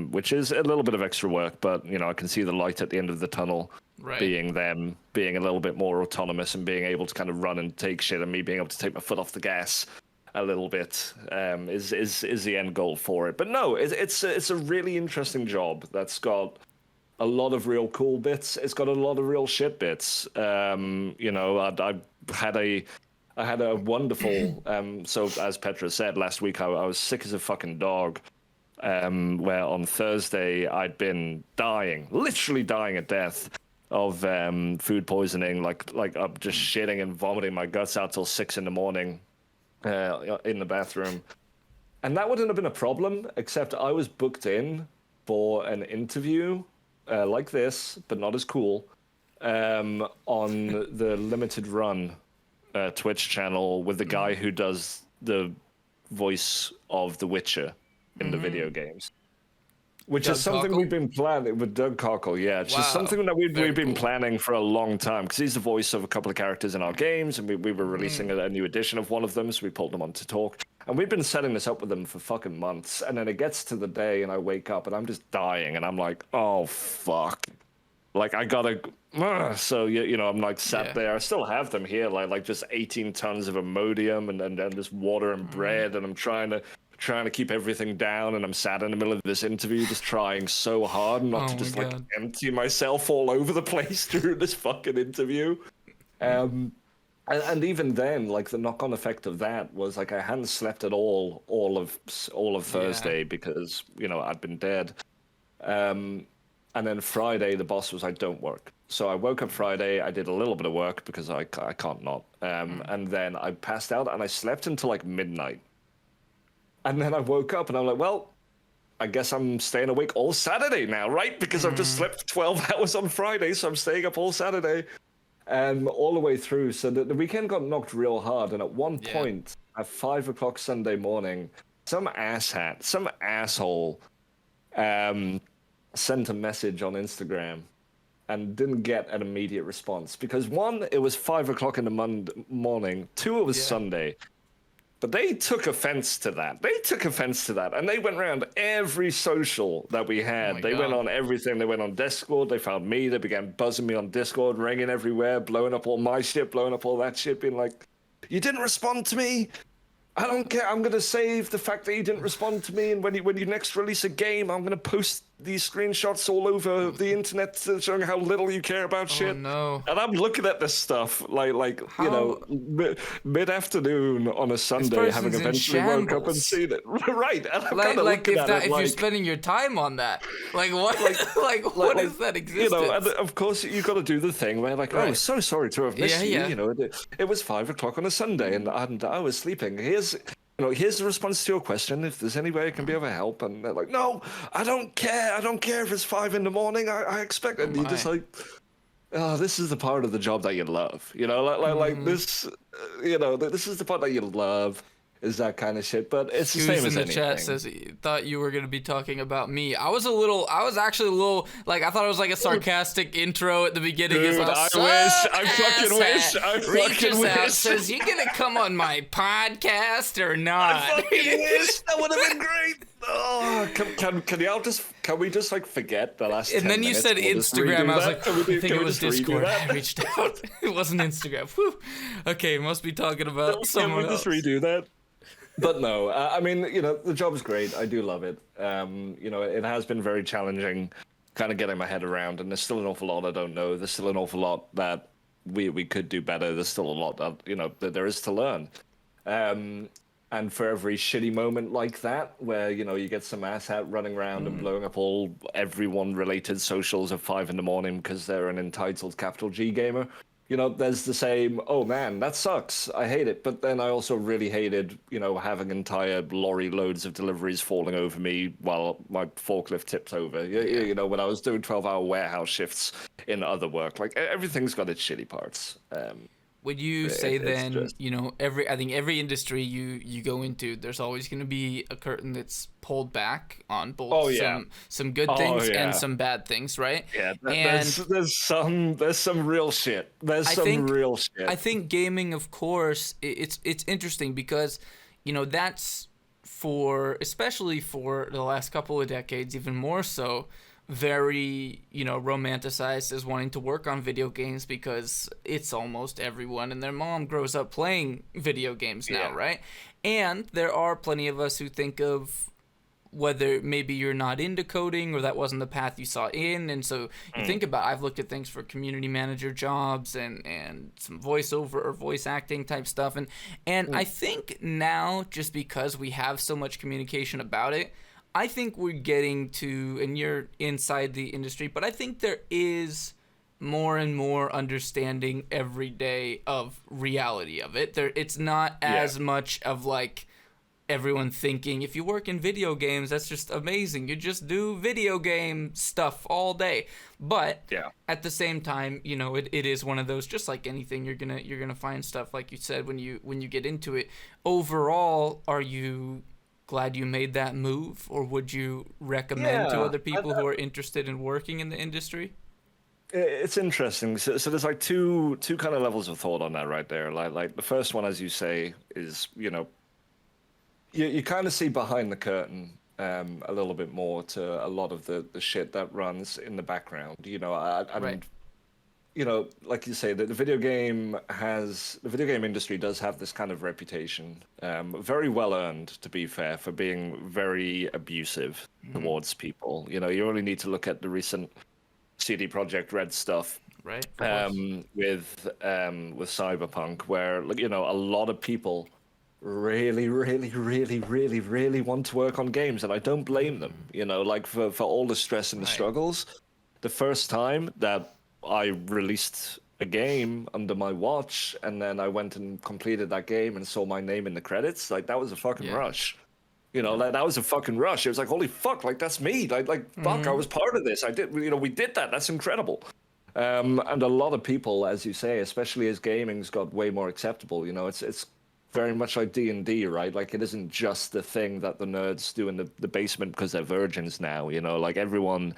which is a little bit of extra work, but, you know, I can see the light at the end of the tunnel, being them being a little bit more autonomous and being able to kind of run and take shit, and me being able to take my foot off the gas a little bit is the end goal for it. But no, it's a really interesting job that's got a lot of real cool bits. It's got a lot of real shit bits. You know, I had a wonderful, so as Petra said, last week I was sick as a fucking dog, where on Thursday I'd been dying, literally dying at death of food poisoning, like I'm just shitting and vomiting my guts out till 6 in the morning in the bathroom. And that wouldn't have been a problem, except I was booked in for an interview like this, but not as cool, on the Limited Run Twitch channel with the guy who does the voice of The Witcher in the video games. Which Doug is something Cockle? we've been planning with Doug Cockle, yeah. It's just Wow, something that we've very been cool. planning for a long time because he's the voice of a couple of characters in our games, and we were releasing a new edition of one of them, so we pulled them on to talk. And we've been setting this up with them for fucking months, and then it gets to the day, and I wake up, and I'm just dying, and I'm like, oh, fuck. Like, I gotta... So, you know, I'm like sat there. I still have them here, like just 18 tons of Imodium and just water and bread, and I'm trying to keep everything down, and I'm sat in the middle of this interview just trying so hard not to just like empty myself all over the place during this fucking interview. And even then, like the knock-on effect of that was like I hadn't slept at all of Thursday because, you know, I'd been dead. And then Friday the boss was like, don't work. So I woke up Friday, I did a little bit of work because I can't not. And then I passed out and I slept until like midnight. And then I woke up and I'm like, well, I guess I'm staying awake all Saturday now, right? Because I've just slept 12 hours on Friday, so I'm staying up all Saturday. All the way through. So the weekend got knocked real hard. And at one point, at 5 o'clock Sunday morning, some asshat, some asshole sent a message on Instagram and didn't get an immediate response. Because one, it was 5 o'clock in the morning. Two, it was Sunday. But they took offense to that. And they went around every social that we had. They went on everything. They went on Discord. They found me. They began buzzing me on Discord, ringing everywhere, blowing up all my shit, blowing up all that shit, being like, you didn't respond to me. I don't care. I'm going to save the fact that you didn't respond to me. And when you next release a game, I'm going to post these screenshots all over the internet showing how little you care about shit. No. And I'm looking at this stuff like you know, mid-afternoon on a Sunday, having eventually woke up and seen it. Right. And I'm kind of looking at it if you're spending your time on that, like what, what is that existence? You know, and of course you got to do the thing where like, oh, so sorry to have missed you. You know, it was 5 o'clock on a Sunday and I was sleeping. Here's the response to your question. If there's any way I can be of help, and they're like, no, I don't care. I don't care if it's 5 in the morning. I expect it. And you're just like, oh, this is the part of the job that you love. You know, like this. You know, this is the part that you love. Is that kind of shit, but it's the same as anything. in the chat says he thought you were going to be talking about me. I was actually a little, like, I thought it was like a sarcastic intro at the beginning. Dude, I fucking wish. Says, you going to come on my podcast or not? I fucking wish. That would have been great. Oh, can we just like forget the last 10 And then you minutes? said Instagram. I was like, I think it was Discord. I reached out. It wasn't Instagram. Whew. Okay, must be talking about someone else. Can we just redo that? But no, I mean, you know, the job's great. I do love it. You know, it has been very challenging kind of getting my head around, and there's still an awful lot I don't know. There's still an awful lot that we could do better. There's still a lot that, you know, that there is to learn. And for every shitty moment like that, where, you know, you get some asshat running around and blowing up everyone related socials at 5 in the morning because they're an entitled capital G gamer, you know, there's the same, oh man, that sucks. I hate it. But then I also really hated, you know, having entire lorry loads of deliveries falling over me while my forklift tipped over. You know, when I was doing 12-hour warehouse shifts in other work, like everything's got its shitty parts. Would you say then, you know, I think every industry you go into, there's always going to be a curtain that's pulled back on both some good things and some bad things, right? Yeah, there's some real shit. Real shit. I think gaming, of course, it's interesting because, you know, that's especially for the last couple of decades, even more so, very, you know, romanticized as wanting to work on video games because it's almost everyone and their mom grows up playing video games now, right? And there are plenty of us who think of whether maybe you're not into coding or that wasn't the path you saw in, and so you think about, I've looked at things for community manager jobs and some voiceover or voice acting type stuff, and I think now, just because we have so much communication about it, I think we're getting to, and you're inside the industry, but I think there is more and more understanding every day of reality of it. It's not as much of like everyone thinking if you work in video games, that's just amazing. You just do video game stuff all day. But at the same time, you know, it is one of those, just like anything, you're gonna find stuff like you said when you get into it. Overall, are you glad you made that move, or would you recommend to other people who are interested in working in the industry? It's interesting. So there's like two kind of levels of thought on that right there. Like the first one, as you say, is, you know, you kind of see behind the curtain a little bit more to a lot of the shit that runs in the background. You know, and you know, like you say, the video game industry does have this kind of reputation, very well earned, to be fair, for being very abusive towards people. You know, you only need to look at the recent CD Projekt Red stuff, Right. with Cyberpunk, where, you know, a lot of people really, really, really, really, really want to work on games, and I don't blame them. You know, like for all the stress and the struggles. The first time that I released a game under my watch, and then I went and completed that game and saw my name in the credits, like that was a fucking rush. You know, like, that was a fucking rush. It was like, holy fuck, like that's me. Like fuck, I was part of this. I did, you know, we did that. That's incredible. And a lot of people, as you say, especially as gaming's got way more acceptable, you know, it's very much like D&D, right? Like, it isn't just the thing that the nerds do in the basement because they're virgins now, you know? Like, everyone,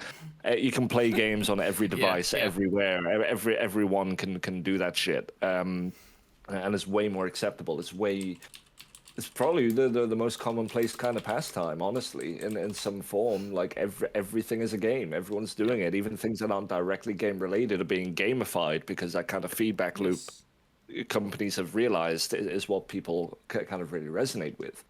you can play games on every device, everywhere. Everyone can do that shit. And it's way more acceptable. It's probably the most commonplace kind of pastime, honestly, in some form. Like, everything is a game. Everyone's doing it. Even things that aren't directly game related are being gamified, because that kind of feedback loop companies have realized is what people kind of really resonate with.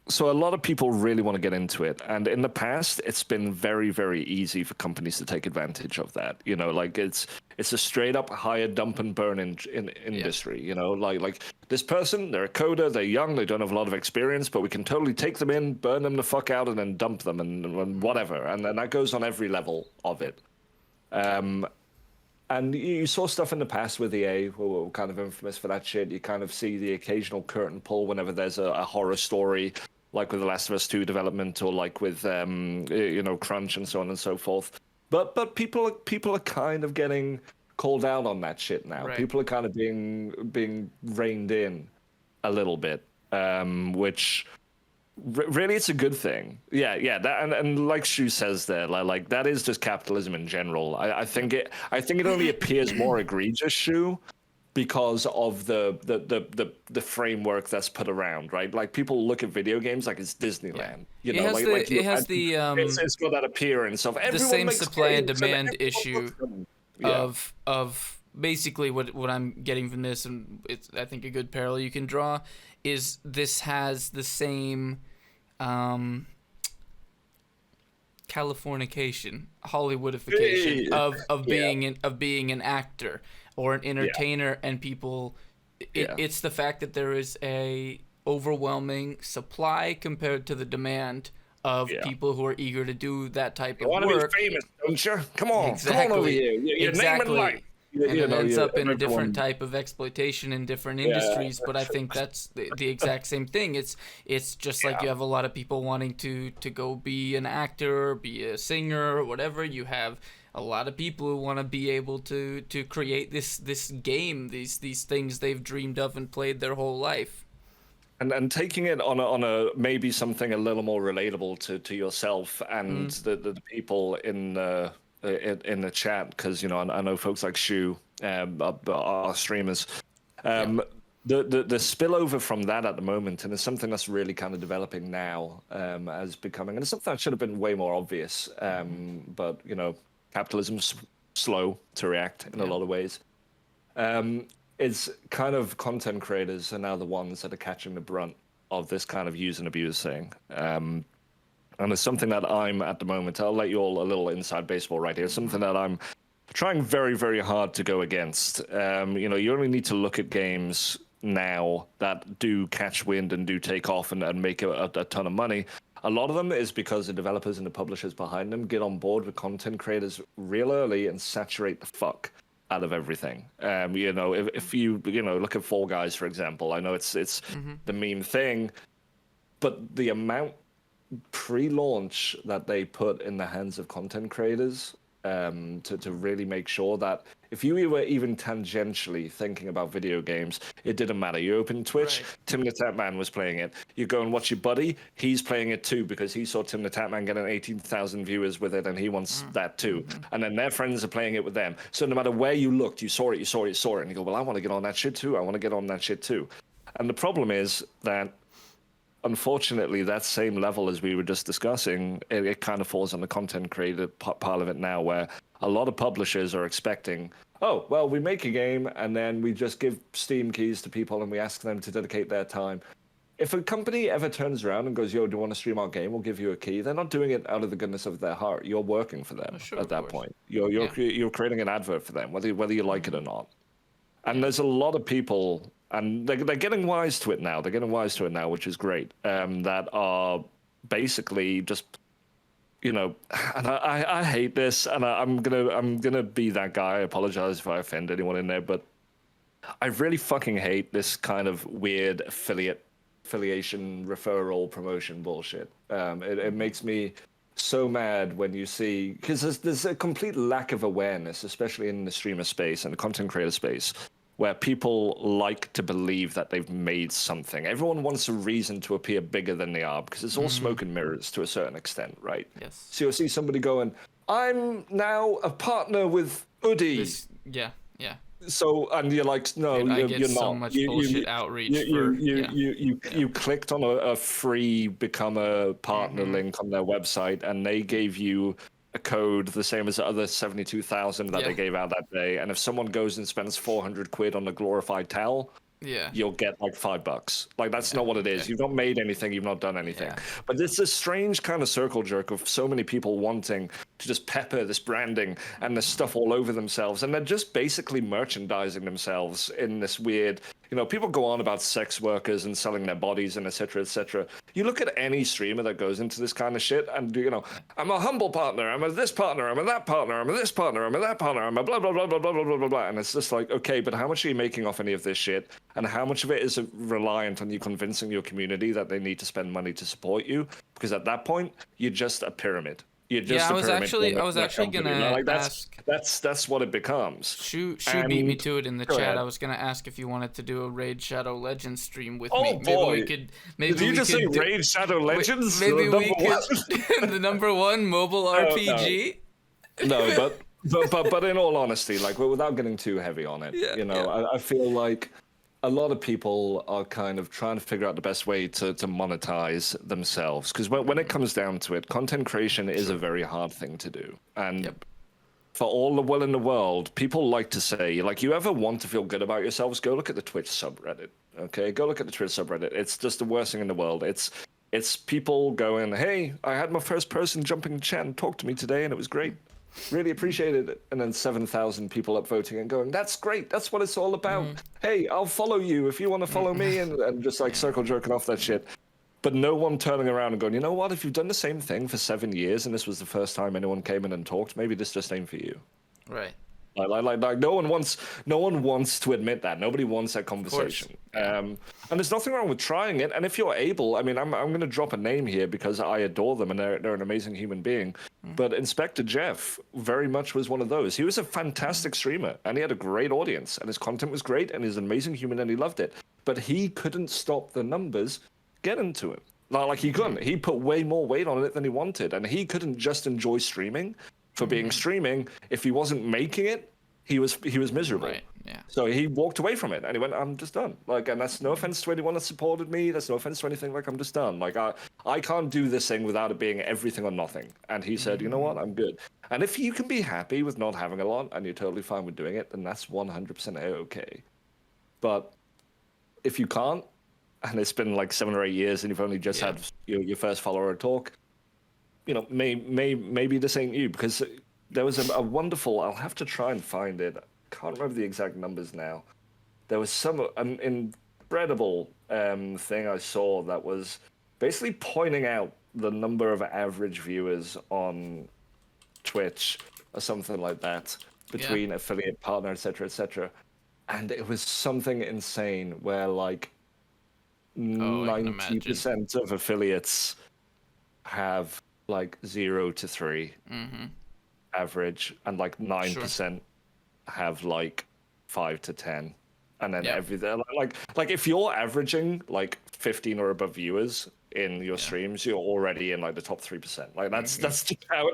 So a lot of people really want to get into it, and in the past, it's been very, very easy for companies to take advantage of that. You know, like it's a straight up hire, dump, and burn in industry. You know, like this person, they're a coder, they're young, they don't have a lot of experience, but we can totally take them in, burn them the fuck out, and then dump them and whatever. And then that goes on every level of it. And you saw stuff in the past with EA, who were kind of infamous for that shit. You kind of see the occasional curtain pull whenever there's a horror story, like with The Last of Us 2 development, or like with you know, Crunch and so on and so forth. But people are kind of getting called out on that shit now. Right. People are kind of being reined in a little bit, which really, it's a good thing. That, and like Shu says there, like that is just capitalism in general. I think it only appears more egregious, Shu, because of the framework that's put around, right? Like, people look at video games like it's Disneyland. You know, it's got that appearance of everyone the same makes supply and games demand and issue of basically what I'm getting from this, and it's, I think, a good parallel you can draw is this has the same Californication, Hollywoodification of being an actor or an entertainer, and people. It's the fact that there is a overwhelming supply compared to the demand of people who are eager to do that type of work. You want to be famous, don't you? Come on, exactly. Come on over here. Your name and life. And it ends up in a different type of exploitation in different industries, but I think that's the exact same thing. It's just like you have a lot of people wanting to go be an actor, be a singer, or whatever. You have a lot of people who want to be able to create this game, these things they've dreamed of and played their whole life. And taking it on a maybe something a little more relatable to yourself and the people in the chat, because, you know, I know folks like Shu are streamers. The spillover from that at the moment, and it's something that's really kind of developing now, as becoming, and it's something that should have been way more obvious. But, you know, capitalism's slow to react in a lot of ways. It's kind of content creators are now the ones that are catching the brunt of this kind of use and abuse thing. And it's something that I'm, at the moment, I'll let you all a little inside baseball right here, something that I'm trying very, very hard to go against. You know, you only need to look at games now that do catch wind and do take off and make a ton of money. A lot of them is because the developers and the publishers behind them get on board with content creators real early and saturate the fuck out of everything. You know, if you look at Fall Guys, for example, I know it's the meme thing, but the amount pre-launch that they put in the hands of content creators to really make sure that if you were even tangentially thinking about video games, it didn't matter. You open Twitch, Right. Tim the Tatman was playing it. You go and watch your buddy, he's playing it too because he saw Tim the Tatman getting 18,000 viewers with it and he wants that too. And then their friends are playing it with them. So no matter where you looked, you saw it, you saw it, you saw it. And you go, well, I want to get on that shit too. I want to get on that shit too. And the problem is that unfortunately, that same level as we were just discussing, it kind of falls on the content creator part of it now, where a lot of publishers are expecting, oh, well, we make a game and then we just give Steam keys to people and we ask them to dedicate their time. If a company ever turns around and goes, yo, do you want to stream our game? We'll give you a key. They're not doing it out of the goodness of their heart. You're working for them at that point. You're creating an advert for them, whether you like it or not. And there's a lot of people, and they're getting wise to it now. They're getting wise to it now, which is great. That are basically just, and I hate this, and I'm gonna be that guy. I apologize if I offend anyone in there, but I really fucking hate this kind of weird affiliation, referral, promotion bullshit. It makes me so mad when you see, because there's a complete lack of awareness, especially in the streamer space and the content creator space, where people like to believe that they've made something. Everyone wants a reason to appear bigger than they are because it's all smoke and mirrors to a certain extent, right? Yes. So you'll see somebody going, I'm now a partner with Udi. Yeah. So, and you're like, no, you're so not. Much bullshit outreach. You clicked on a free become a partner link on their website, and they gave you a code the same as the other 72,000 that they gave out that day. And if someone goes and spends 400 quid on a glorified towel, you'll get like $5. Like that's not what it is. You've not made anything. You've not done anything. But it's a strange kind of circle jerk of so many people wanting to just pepper this branding and this stuff all over themselves, and they're just basically merchandising themselves in this weird. People go on about sex workers and selling their bodies and et cetera, et cetera. You look at any streamer that goes into this kind of shit and, I'm a humble partner, I'm a this partner, I'm a that partner, I'm a this partner, I'm a that partner, I'm a blah, blah, blah, blah, blah, blah, blah, blah, blah. And it's just like, okay, but how much are you making off any of this shit? And how much of it is reliant on you convincing your community that they need to spend money to support you? Because at that point, you're just a pyramid. I was actually gonna ask. That's what it becomes. Shu beat me to it in the chat. Ahead. I was gonna ask if you wanted to do a Raid Shadow Legends stream with me. Boy. Maybe Did you just say Raid Shadow Legends? Maybe we could the number one mobile RPG. No, but in all honesty, like without getting too heavy on it, I feel like a lot of people are kind of trying to figure out the best way to monetize themselves. Because when it comes down to it, content creation is a very hard thing to do. And for all the will in the world, people like to say, like, you ever want to feel good about yourselves, go look at the Twitch subreddit. Okay, go look at the Twitch subreddit. It's just the worst thing in the world. It's people going, hey, I had my first person jumping in chat and talk to me today, and it was great. Really appreciated it. And then 7,000 people upvoting and going, that's great. That's what it's all about. Hey, I'll follow you if you want to follow me, and just like circle jerking off that shit. But no one turning around and going, you know what? If you've done the same thing for 7 years and this was the first time anyone came in and talked, maybe this just ain't for you. Right. Like no one wants to admit that. Nobody wants that conversation. And there's nothing wrong with trying it. And if you're able, I mean, I'm going to drop a name here because I adore them and they're an amazing human being. But Inspector Jeff very much was one of those. He was a fantastic streamer and he had a great audience and his content was great and he's an amazing human and he loved it. But he couldn't stop the numbers getting to him. Like he couldn't. He put way more weight on it than he wanted, and he couldn't just enjoy streaming for being streaming. If he wasn't making it, he was miserable. Right. Yeah. So he walked away from it and he went, I'm just done. Like, and that's no offense to anyone that supported me. That's no offense to anything. Like, I'm just done. Like, I can't do this thing without it being everything or nothing. And he said, you know what? I'm good. And if you can be happy with not having a lot and you're totally fine with doing it, then that's 100% okay. But if you can't, and it's been like 7 or 8 years and you've only just had your first follower talk, maybe this ain't you, because there was a wonderful, I'll have to try and find it. Can't remember the exact numbers now. There was an incredible thing I saw that was basically pointing out the number of average viewers on Twitch or something like that between affiliate partner, etc., and it was something insane where like Oh, I can imagine. 90% of affiliates have like 0 to 3 average, and like 9% have like 5 to 10, and then everything like if you're averaging like 15 or above viewers in your streams, you're already in like the top 3%. Like that's just how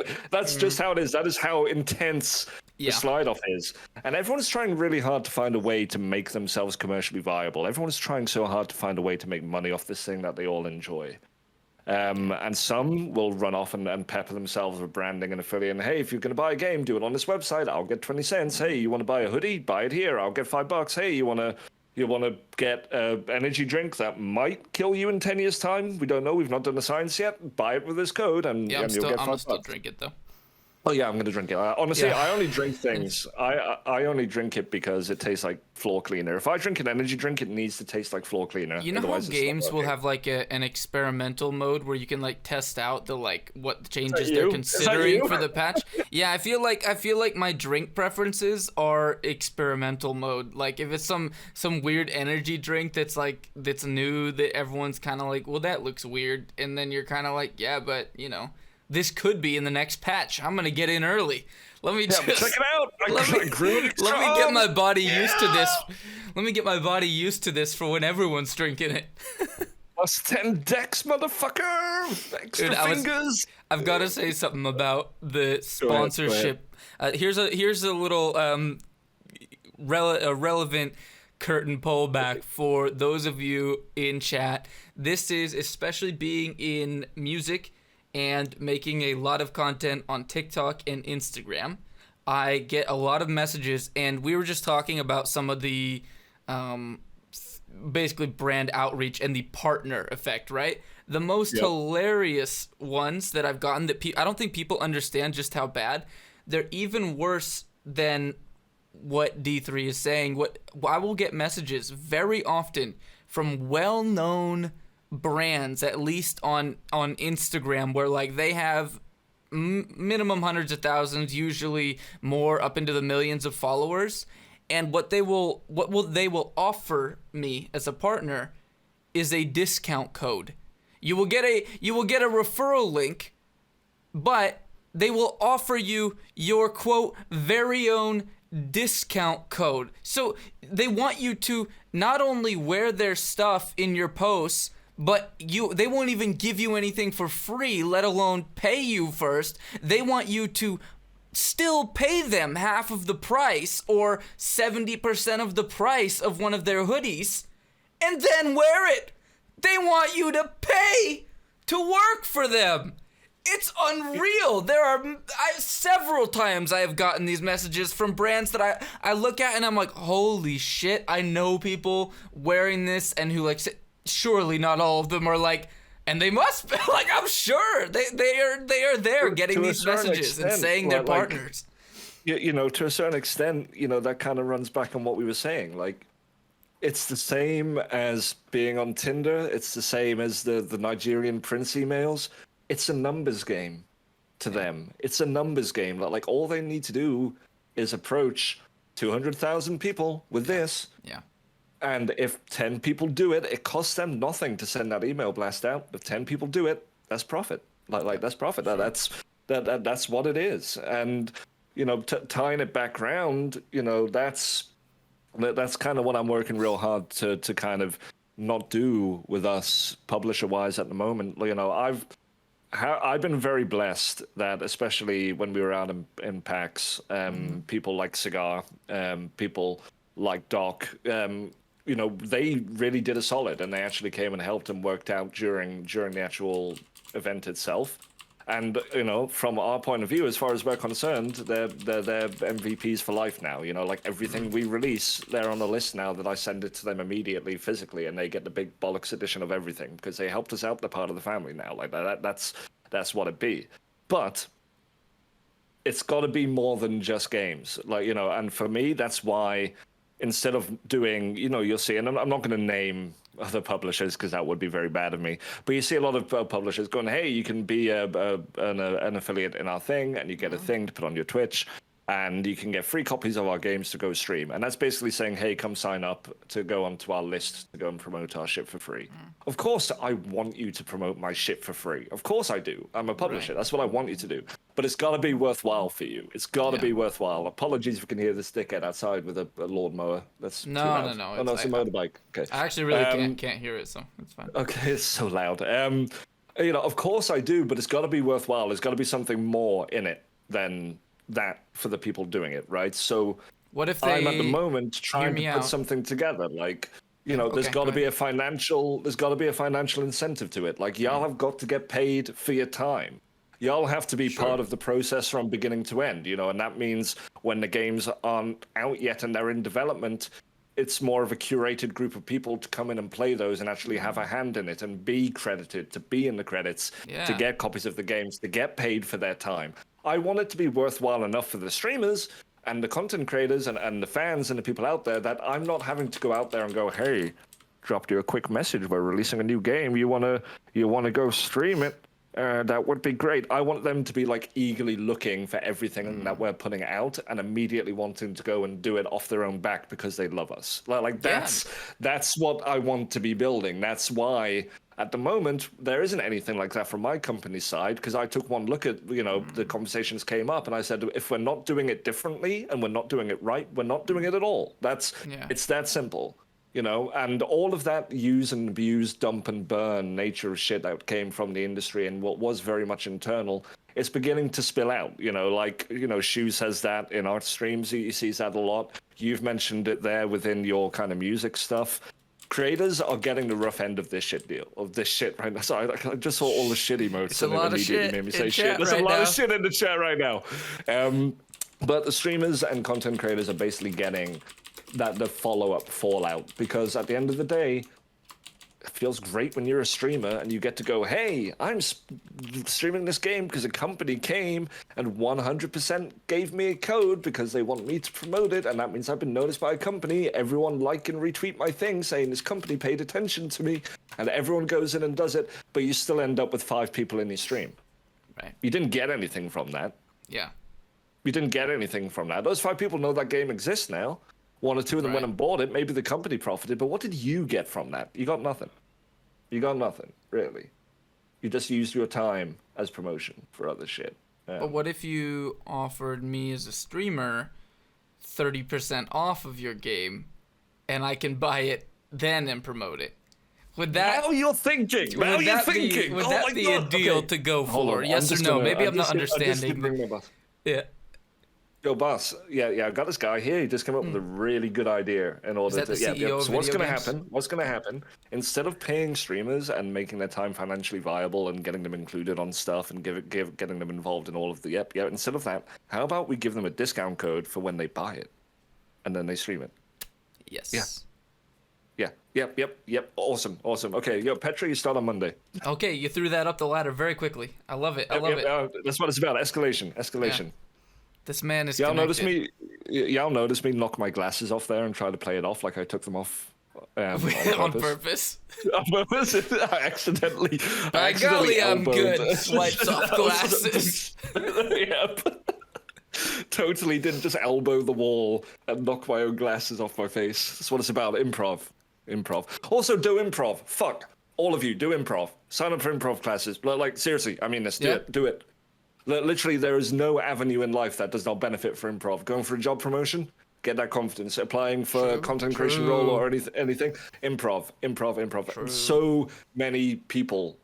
it is. That is how intense the slide off is. And everyone's trying really hard to find a way to make themselves commercially viable. Everyone's trying so hard to find a way to make money off this thing that they all enjoy. And some will run off and pepper themselves with branding and affiliate. And, hey, if you're going to buy a game, do it on this website. I'll get 20 cents. Hey, you want to buy a hoodie? Buy it here. I'll get $5. Hey, you want to get an energy drink that might kill you in 10 years' time? We don't know. We've not done the science yet. Buy it with this code, and you'll get $5. I'm still drink it though. Oh yeah, I'm gonna drink it. Honestly, I only drink things. I only drink it because it tastes like floor cleaner. If I drink an energy drink, it needs to taste like floor cleaner. You know how games will have like an experimental mode where you can like test out the like what changes they're considering for the patch? Yeah, I feel like my drink preferences are experimental mode. Like if it's some weird energy drink that's new that everyone's kind of like, well, that looks weird, and then you're kind of like, yeah, but you know, this could be in the next patch. I'm gonna get in early. Let me just check it out. Let me get my body used to this. Let me get my body used to this for when everyone's drinking it. Plus 10 decks, motherfucker. Extra fingers. I've got to say something about the sponsorship. Here's a little relevant curtain pull back for those of you in chat. This is especially being in music and making a lot of content on TikTok and Instagram. I get a lot of messages, and we were just talking about some of the basically brand outreach and the partner effect, right? The most hilarious ones that I've gotten that I don't think people understand just how bad. They're even worse than what D3 is saying. I will get messages very often from well-known brands, at least on Instagram, where like they have minimum hundreds of thousands, usually more, up into the millions of followers, and what they will offer me as a partner is a discount code. You will get a referral link, but they will offer you your quote very own discount code. So they want you to not only wear their stuff in your posts, but they won't even give you anything for free, let alone pay you first. They want you to still pay them half of the price or 70% of the price of one of their hoodies and then wear it. They want you to pay to work for them. It's unreal. There are several times I have gotten these messages from brands that I look at and I'm like, holy shit, I know people wearing this, and who like, surely not all of them are like, and they must be like, I'm sure they are there getting these messages and saying they're partners. You know, to a certain extent, you know, that kind of runs back on what we were saying. Like, it's the same as being on Tinder. It's the same as the Nigerian prince emails. It's a numbers game to them. It's a numbers game. Like, all they need to do is approach 200,000 people with this. Yeah. And if 10 people do it, it costs them nothing to send that email blast out. If 10 people do it, that's profit. Like that's profit. That's what it is. And, you know, tying it back around, you know, that's kind of what I'm working real hard to kind of not do with us publisher-wise at the moment. You know, I've been very blessed that, especially when we were out in PAX, people like Cigar, people like Doc, you know, they really did a solid, and they actually came and helped and worked out during the actual event itself. And, you know, from our point of view, as far as we're concerned, they're MVPs for life now. You know, like everything we release, they're on the list now that I send it to them immediately physically, and they get the big bollocks edition of everything because they helped us out. They're part of the family now. Like that's what it be. But it's got to be more than just games. Like, you know, and for me, that's why instead of doing, you'll see, and I'm not going to name other publishers because that would be very bad of me, but you see a lot of publishers going, hey, you can be an affiliate in our thing, and you get a thing to put on your Twitch, and you can get free copies of our games to go stream. And that's basically saying, hey, come sign up to go onto our list to go and promote our shit for free. Of course, I want you to promote my shit for free. Of course I do. I'm a publisher. That's what I want you to do. But it's got to be worthwhile for you. It's got to be worthwhile. Apologies if you can hear this dickhead outside with a lawnmower. That's too loud. No. Oh, no, it's a motorbike. Okay. I actually really can't hear it, so it's fine. Okay, it's so loud. Of course I do, but it's got to be worthwhile. There's got to be something more in it than that for the people doing it, right? So what if I'm at the moment trying to put something together, like, there's got to be a financial incentive to it. Like, y'all have got to get paid for your time. Y'all have to be part of the process from beginning to end, and that means when the games aren't out yet and they're in development, it's more of a curated group of people to come in and play those and actually have a hand in it and be credited, to be in the credits, to get copies of the games, to get paid for their time. I want it to be worthwhile enough for the streamers and the content creators and the fans and the people out there that I'm not having to go out there and go, hey, dropped you a quick message. We're releasing a new game. You wanna go stream it? That would be great. I want them to be like eagerly looking for everything that we're putting out and immediately wanting to go and do it off their own back because they love us. Like that's what I want to be building. That's why at the moment there isn't anything like that from my company's side, because I took one look at, the conversations came up and I said, if we're not doing it differently and we're not doing it right, we're not doing it at all. It's that simple. And all of that use and abuse, dump and burn nature of shit that came from the industry and what was very much internal, it's beginning to spill out. Shu says that in our streams, he sees that a lot. You've mentioned it there within your kind of music stuff. Creators are getting the rough end of this shit right now. Sorry, I just saw all the shit emotes and it immediately made me say shit. There's a lot of shit in the chat right now. But the streamers and content creators are basically getting the follow-up fallout, because at the end of the day, it feels great when you're a streamer and you get to go, hey, I'm streaming this game because a company came and 100% gave me a code because they want me to promote it, and that means I've been noticed by a company. Everyone like and retweet my thing saying this company paid attention to me, and everyone goes in and does it, but you still end up with 5 people in your stream. Right. You didn't get anything from that. Yeah. You didn't get anything from that. Those 5 people know that game exists now. 1 or 2 of them went and bought it. Maybe the company profited, but what did you get from that? You got nothing. You got nothing, really. You just used your time as promotion for other shit. Yeah. But what if you offered me as a streamer 30% off of your game, and I can buy it then and promote it? Would that? Now you're thinking. Now you're thinking. Would that be a deal to go for? Yes or no? Maybe I'm not understanding. Yeah. Yo, boss. Yeah. I got this guy here. He just came up with a really good idea in order to. CEO So what's going to happen? What's going to happen? Instead of paying streamers and making their time financially viable and getting them included on stuff and getting them involved in all of the instead of that, how about we give them a discount code for when they buy it, and then they stream it? Yes. Yeah. Yep. Awesome. Okay, yo, Petra, you start on Monday. Okay, you threw that up the ladder very quickly. I love it. I love it. That's what it's about. Escalation. Yeah. This man is Y'all connected. notice me knock my glasses off there and try to play it off like I took them off on purpose. On purpose. I accidentally By golly, I'm elbowed. good. Swipes off glasses. Yep. Totally didn't just elbow the wall and knock my own glasses off my face. That's what it's about. Improv. Also, do improv. Fuck. All of you, do improv. Sign up for improv classes. Like, seriously, I mean this. Do it. Literally, there is no avenue in life that does not benefit from improv. Going for a job promotion, get that confidence. Applying for a content creation role or anything, improv. True. So many people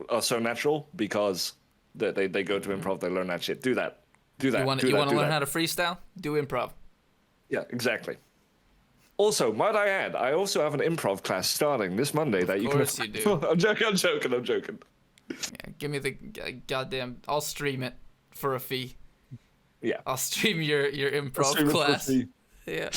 are so natural because they go to improv, they learn that shit. Do that. You want to learn how to freestyle? Do improv. Yeah, exactly. Also, might I add, I also have an improv class starting this Monday that you can. Of course you do. I'm joking. Yeah, give me the goddamn. I'll stream it for a fee. Yeah. I'll stream your improv class. Yeah.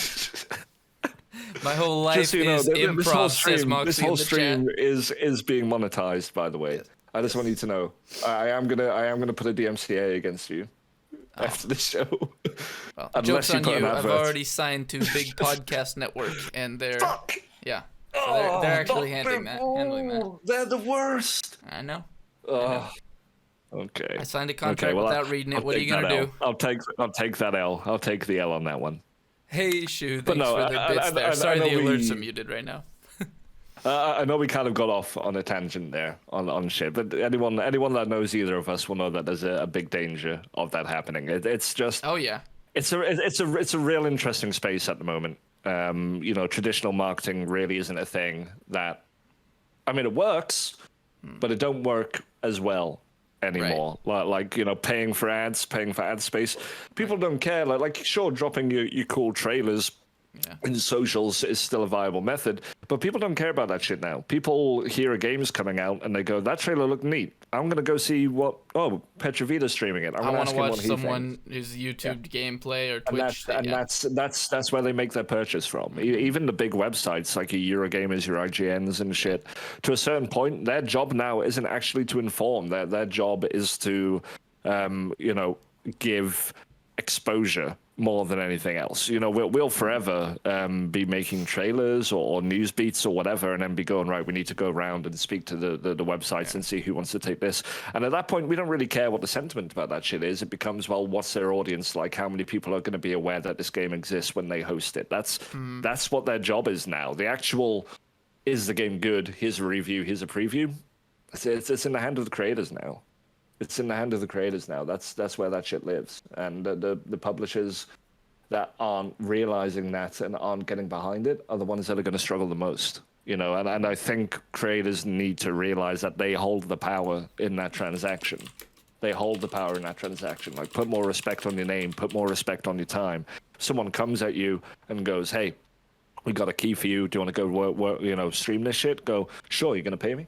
My whole life is improv. This whole stream is being monetized, by the way. Yes. I just want you to know. I am gonna put a DMCA against you. after the show. Well, Unless joke's you on put an you. I've advert. already signed to Big Podcast Network, and they're Fuck! yeah, so they're actually handling that. They're the worst. I know. Okay. I signed a contract without reading it. I'll What are you take gonna that do? L. I'll take that L. I'll take the L on that one. Hey, Shu, But thanks no, for the bits there. Sorry, I the know alerts are muted right now. I know we kind of got off on a tangent there on shit, but anyone that knows either of us will know that there's a big danger of that happening. It's just Oh yeah, it's a real interesting space at the moment. You know, traditional marketing really isn't a thing that. I mean, it works, but it don't work as well anymore. Right. Like you know, paying for ad space. People don't care. Like sure, dropping your cool trailers in socials is still a viable method, but people don't care about that shit now. People hear a game's coming out and they go, "That trailer looked neat. I'm gonna go see what." Oh, Petravita streaming it. I want to watch someone who's YouTube gameplay or Twitch. That's where they make their purchase from. Even the big websites like your Eurogamers, your IGNs, and shit. To a certain point, their job now isn't actually to inform. Their job is to, you know, give exposure more than anything else. You know, we'll forever be making trailers or news beats or whatever, and then be going, right, we need to go around and speak to the websites and see who wants to take this. And at that point, we don't really care what the sentiment about that shit is. It becomes, well, what's their audience like? How many people are going to be aware that this game exists when they host it? That's what their job is now. The actual, is the game good? Here's a review, here's a preview. It's in the hand of the creators now. It's in the hand of the creators now. That's where that shit lives. And the publishers that aren't realizing that and aren't getting behind it are the ones that are going to struggle the most. You know, and I think creators need to realize that they hold the power in that transaction. They hold the power in that transaction. Like, put more respect on your name, put more respect on your time. Someone comes at you and goes, "Hey, we got a key for you. Do you want to go work, you know, stream this shit?" Go, "Sure, you're going to pay me?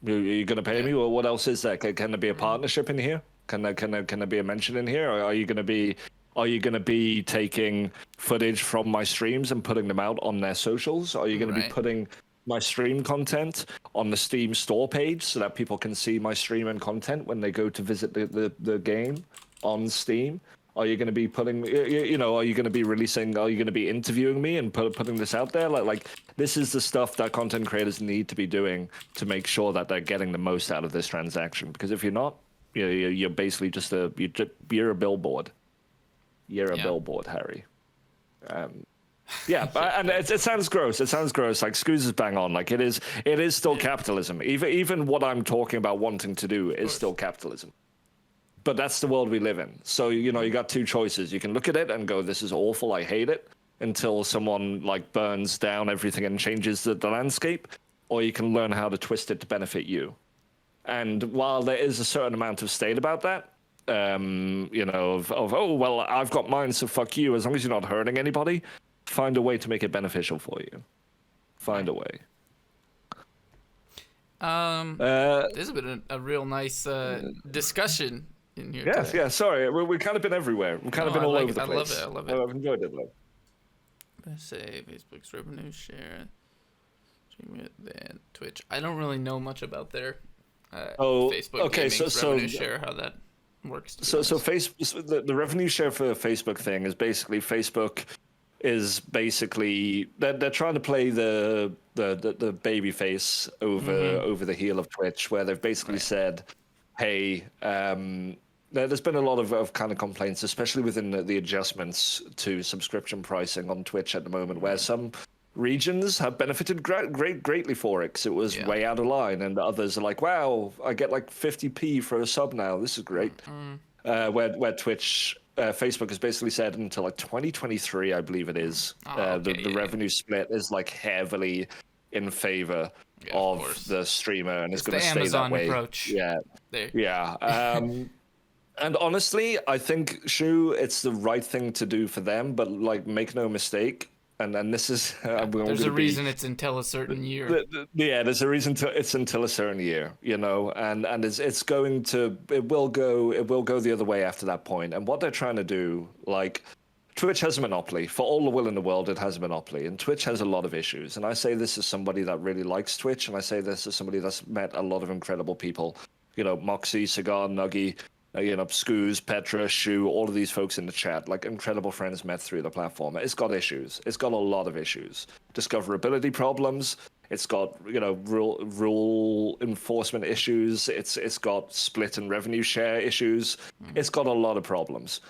You're going to pay me? Well, what else is there? Can there be a partnership in here? Can there be a mention in here? Or are you going to be taking footage from my streams and putting them out on their socials? Are you going to be putting my stream content on the Steam store page so that people can see my stream and content when they go to visit the game on Steam? Are you going to be putting, you know, are you going to be releasing, are you going to be interviewing me and putting this out there? Like this is the stuff that content creators need to be doing to make sure that they're getting the most out of this transaction. Because if you're not, you're basically just you're a billboard. You're a billboard, Harry. Yeah, and it sounds gross. It sounds gross. Like, Scoos is bang on. Like, it is still capitalism. Even what I'm talking about wanting to do is still capitalism. But that's the world we live in. So, you know, you got two choices. You can look at it and go, "This is awful. I hate it," until someone like burns down everything and changes the landscape, or you can learn how to twist it to benefit you. And while there is a certain amount of state about that, you know, of oh well, I've got mine, so fuck you. As long as you're not hurting anybody, find a way to make it beneficial for you. Find a way. This has been a real nice discussion in here. Yes, today. yeah. Sorry, we've kind of been everywhere. We've kind of been all over the place. I love it. I've enjoyed it though. Let's say Facebook's revenue share, then Twitch. I don't really know much about their Facebook gaming's revenue share, how that works. So Facebook, the revenue share for Facebook thing is basically Facebook is basically they're trying to play the baby face over the heel of Twitch, where they've basically said, hey, there's been a lot of kind of complaints, especially within the adjustments to subscription pricing on Twitch at the moment, where some regions have benefited greatly for it because it was way out of line, and others are like, wow, I get like 50p for a sub now, this is great. Where Twitch, Facebook has basically said until like 2023, I believe it is, the revenue split is like heavily in favor of the streamer, and it's going to stay Amazon that way. Approach. And honestly, I think, Shu, it's the right thing to do for them, but like, make no mistake, and this is there's a reason it's until a certain year. There's a reason it's until a certain year, you know, and it will go the other way after that point. And what they're trying to do, like, Twitch has a monopoly. For all the will in the world, it has a monopoly, and Twitch has a lot of issues. And I say this as somebody that really likes Twitch, and I say this as somebody that's met a lot of incredible people, you know, Moxie, Cigar, Nuggy, Scoos, Petra, Shu, all of these folks in the chat, like incredible friends met through the platform. It's got issues. It's got a lot of issues. Discoverability problems. It's got, rule enforcement issues. It's got split and revenue share issues. It's got a lot of problems.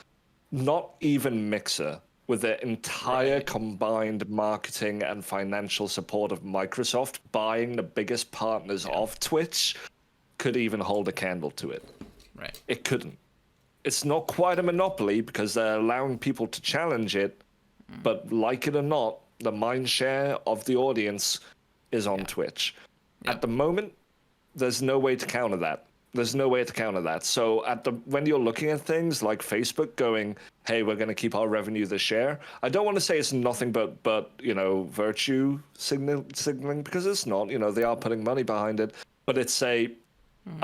Not even Mixer, with their entire combined marketing and financial support of Microsoft buying the biggest partners of Twitch, could even hold a candle to it. Right. It couldn't. It's not quite a monopoly because they're allowing people to challenge it, but like it or not, the mind share of the audience is on Twitch. At the moment, there's no way to counter that. So when you're looking at things like Facebook going, hey, we're going to keep our revenue the share, I don't want to say it's nothing but virtue signaling, because it's not. They are putting money behind it, but it's I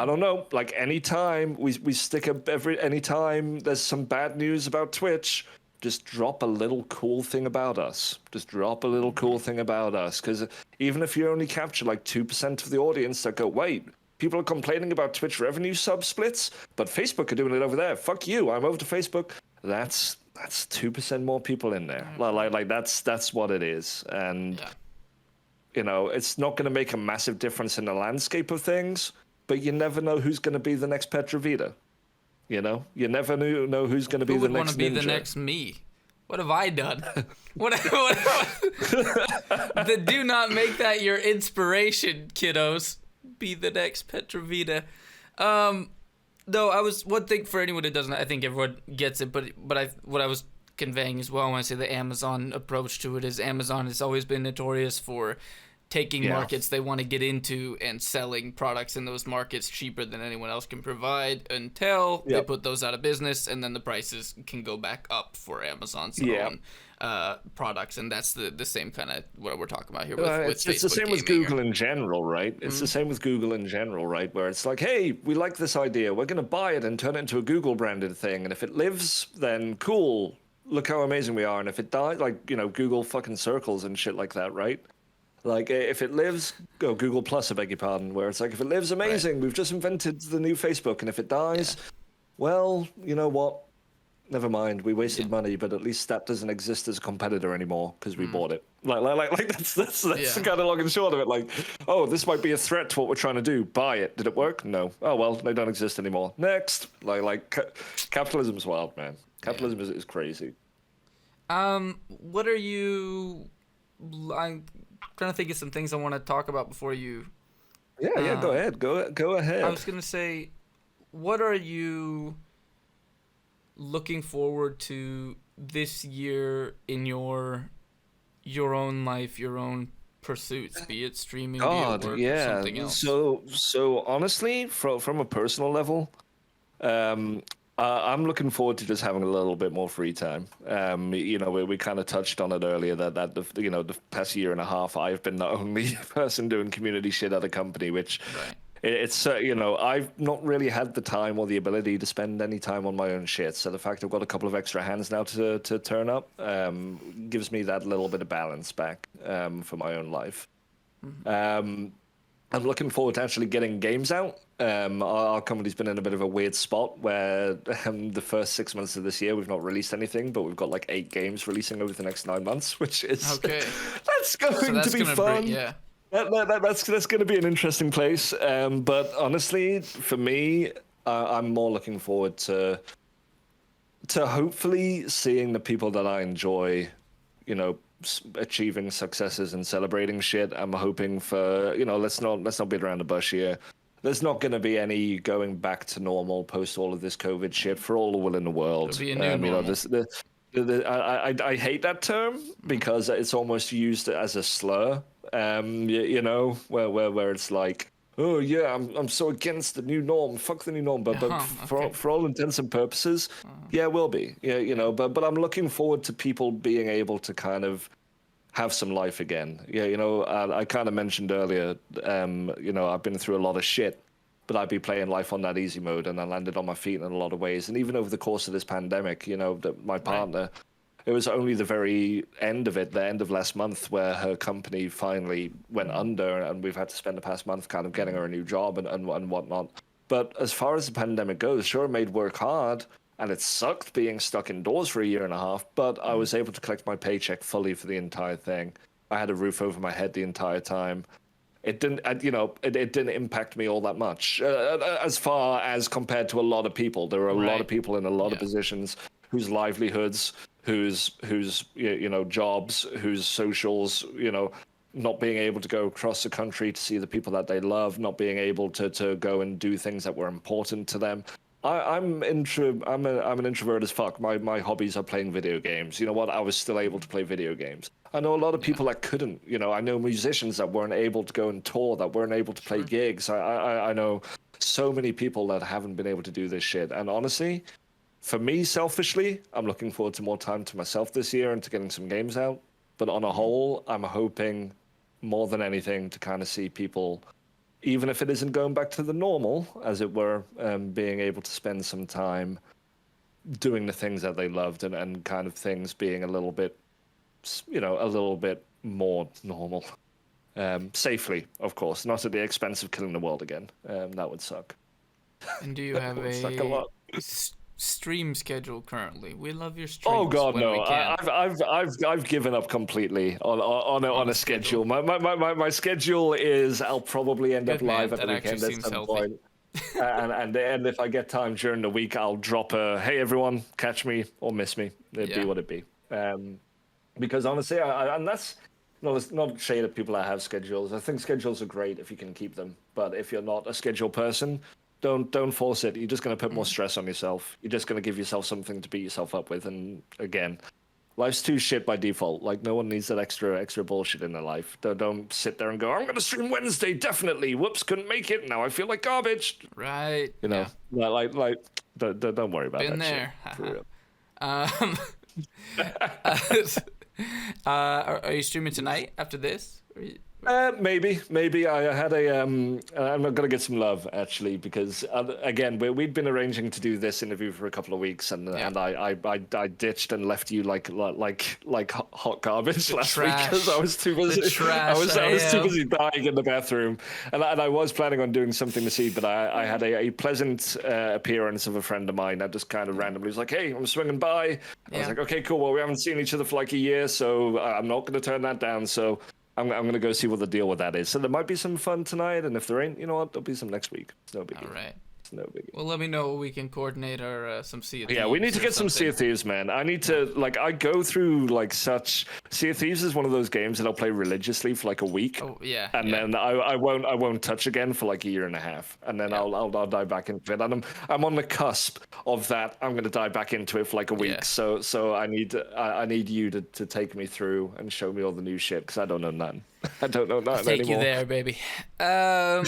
don't know, like anytime we stick up anytime there's some bad news about Twitch, just drop a little cool thing about us. Because even if you only capture like 2% of the audience that go, wait, people are complaining about Twitch revenue sub splits, but Facebook are doing it over there. Fuck you, I'm over to Facebook. That's 2% more people in there. Like that's what it is. And it's not going to make a massive difference in the landscape of things, but you never know who's going to be the next Petravita. You never know who's going to be the next Ninja. Who would want to be the next me? What have I done? Do not make that your inspiration, kiddos. Be the next Petravita. Though one thing for anyone who doesn't, I think everyone gets it, but what I was conveying as well when I say the Amazon approach to it is Amazon has always been notorious for taking markets they want to get into and selling products in those markets cheaper than anyone else can provide until they put those out of business, and then the prices can go back up for Amazon's own products. And that's the same kind of what we're talking about here with Facebook. It's the same with Google in general, right? It's the same with Google in general, right? Where it's like, hey, we like this idea. We're going to buy it and turn it into a Google branded thing. And if it lives, then cool. Look how amazing we are. And if it dies, like, Google fucking circles and shit like that, right? Like, if it lives, Google Plus, I beg your pardon, where it's like, if it lives, amazing, we've just invented the new Facebook, and if it dies, well, you know what? Never mind, we wasted money, but at least that doesn't exist as a competitor anymore because we bought it. Like that's the kind of long and short of it. Like, oh, this might be a threat to what we're trying to do. Buy it. Did it work? No. Oh well, they don't exist anymore. Next. Capitalism's wild, man. Capitalism is crazy. What are you? I'm trying to think of some things I want to talk about before you. Yeah. Go ahead. Go ahead. I was gonna say, what are you looking forward to this year in your own life, your own pursuits, be it streaming, be it work, or something else? So honestly, from a personal level, I'm looking forward to just having a little bit more free time. We kind of touched on it earlier that the past year and a half, I've been the only person doing community shit at a company, which it's I've not really had the time or the ability to spend any time on my own shit. So the fact I've got a couple of extra hands now to turn up gives me that little bit of balance back for my own life. I'm looking forward to actually getting games out. Our company's been in a bit of a weird spot where the first 6 months of this year we've not released anything, but we've got like 8 games releasing over the next 9 months, which is that's going to be fun. That's going to be an interesting place. But honestly, for me, I'm more looking forward to hopefully seeing the people that I enjoy, achieving successes and celebrating shit. I'm hoping for, let's not beat around the bush here. There's not going to be any going back to normal post all of this COVID shit for all the will in the world. It'll be a new normal. I hate that term because it's almost used as a slur. Where it's like, oh yeah, I'm so against the new norm. Fuck the new norm. But for all intents and purposes, yeah, will be. Yeah, but I'm looking forward to people being able to kind of have some life again. Yeah, I kind of mentioned earlier, I've been through a lot of shit, but I'd be playing life on that easy mode, and I landed on my feet in a lot of ways. And even over the course of this pandemic, my partner, it was only the very end of it, the end of last month, where her company finally went under, and we've had to spend the past month kind of getting her a new job and whatnot. But as far as the pandemic goes, sure, it made work hard, and it sucked being stuck indoors for a year and a half, but I was able to collect my paycheck fully for the entire thing. I had a roof over my head the entire time. It didn't, it didn't impact me all that much. As far as compared to a lot of people, there are a lot of people in a lot of positions whose livelihoods, whose jobs, whose socials, not being able to go across the country to see the people that they love, not being able to go and do things that were important to them. I'm an introvert as fuck. My hobbies are playing video games. You know what? I was still able to play video games. I know a lot of people that couldn't. I know musicians that weren't able to go and tour, that weren't able to play gigs. I know so many people that haven't been able to do this shit. And honestly, for me, selfishly, I'm looking forward to more time to myself this year and to getting some games out. But on a whole, I'm hoping more than anything to kind of see people, even if it isn't going back to the normal, as it were, being able to spend some time doing the things that they loved and kind of things being a little bit more normal. Safely, of course, not at the expense of killing the world again. That would suck. And do you have a stream schedule currently? We love your streams. Oh God, when no! We can. I've given up completely on a schedule. My schedule is I'll probably end up live at the weekend at some point. and if I get time during the week, I'll drop a hey everyone, catch me or miss me. It'd be what it be. Because honestly, and that's not shade at people that have schedules. I think schedules are great if you can keep them, but if you're not a schedule person, don't force it. You're just going to put more stress on yourself. You're just going to give yourself something to beat yourself up with. And again, life's too shit by default. Like no one needs that extra bullshit in their life. Don't sit there and go, I'm going to stream Wednesday, definitely. Whoops, couldn't make it. Now I feel like garbage. Right. Don't worry about Been that there. shit. Are you streaming tonight after this? Maybe I had I'm gonna get some love actually because again we'd been arranging to do this interview for a couple of weeks and I ditched and left you like hot garbage last week because I was too busy. I was too busy dying in the bathroom and I was planning on doing something this evening, but I had a pleasant appearance of a friend of mine that just kind of randomly was like, hey, I'm swinging by. I was like, okay, cool. Well, we haven't seen each other for like a year, so I'm not gonna turn that down. So I'm going to go see what the deal with that is. So there might be some fun tonight, and if there ain't, you know what, there'll be some next week. It's no biggie. All right. It's no biggie. Well, let me know. We can coordinate our some Sea of Thieves. Yeah, we need to get some Sea of Thieves, man. I need to, I go through, such... Sea of Thieves is one of those games that I'll play religiously for, a week. Oh, yeah. And then I won't touch again for, a year and a half. And then I'll dive back into it. And I'm on the cusp of that. I'm going to dive back into it for, a week. Yeah. So I need you to take me through and show me all the new shit, because I don't know none. I don't know nothing Take anymore. you there, baby. All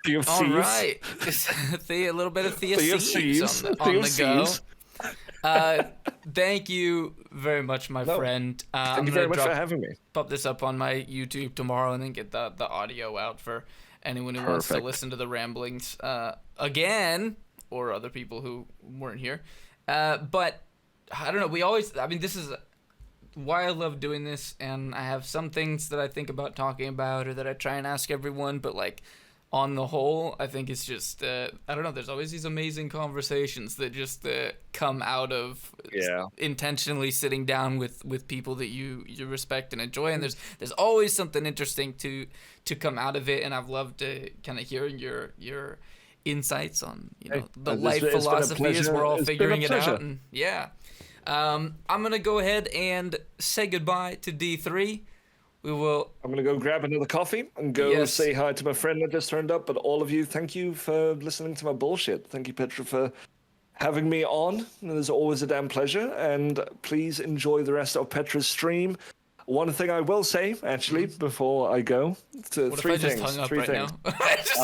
right. A little bit of Thieves on the go. Thank you very much, my friend. Thank you very much for having me. Pop this up on my YouTube tomorrow and then get the audio out for anyone who wants to listen to the ramblings again, or other people who weren't here. But I don't know. This is why I love doing this, and I have some things that I think about talking about or that I try and ask everyone, but on the whole, I think it's just I don't know, there's always these amazing conversations that just come out of intentionally sitting down with people that you respect and enjoy, and there's always something interesting to come out of it, and I've loved kind of hearing your insights on the life philosophy as we're all figuring it out. And I'm gonna go ahead and say goodbye to D3. I'm gonna go grab another coffee and go say hi to my friend that just turned up. But all of you, thank you for listening to my bullshit. Thank you, Petra, for having me on. It was always a damn pleasure. And please enjoy the rest of Petra's stream. One thing I will say, actually, before I go, three things. I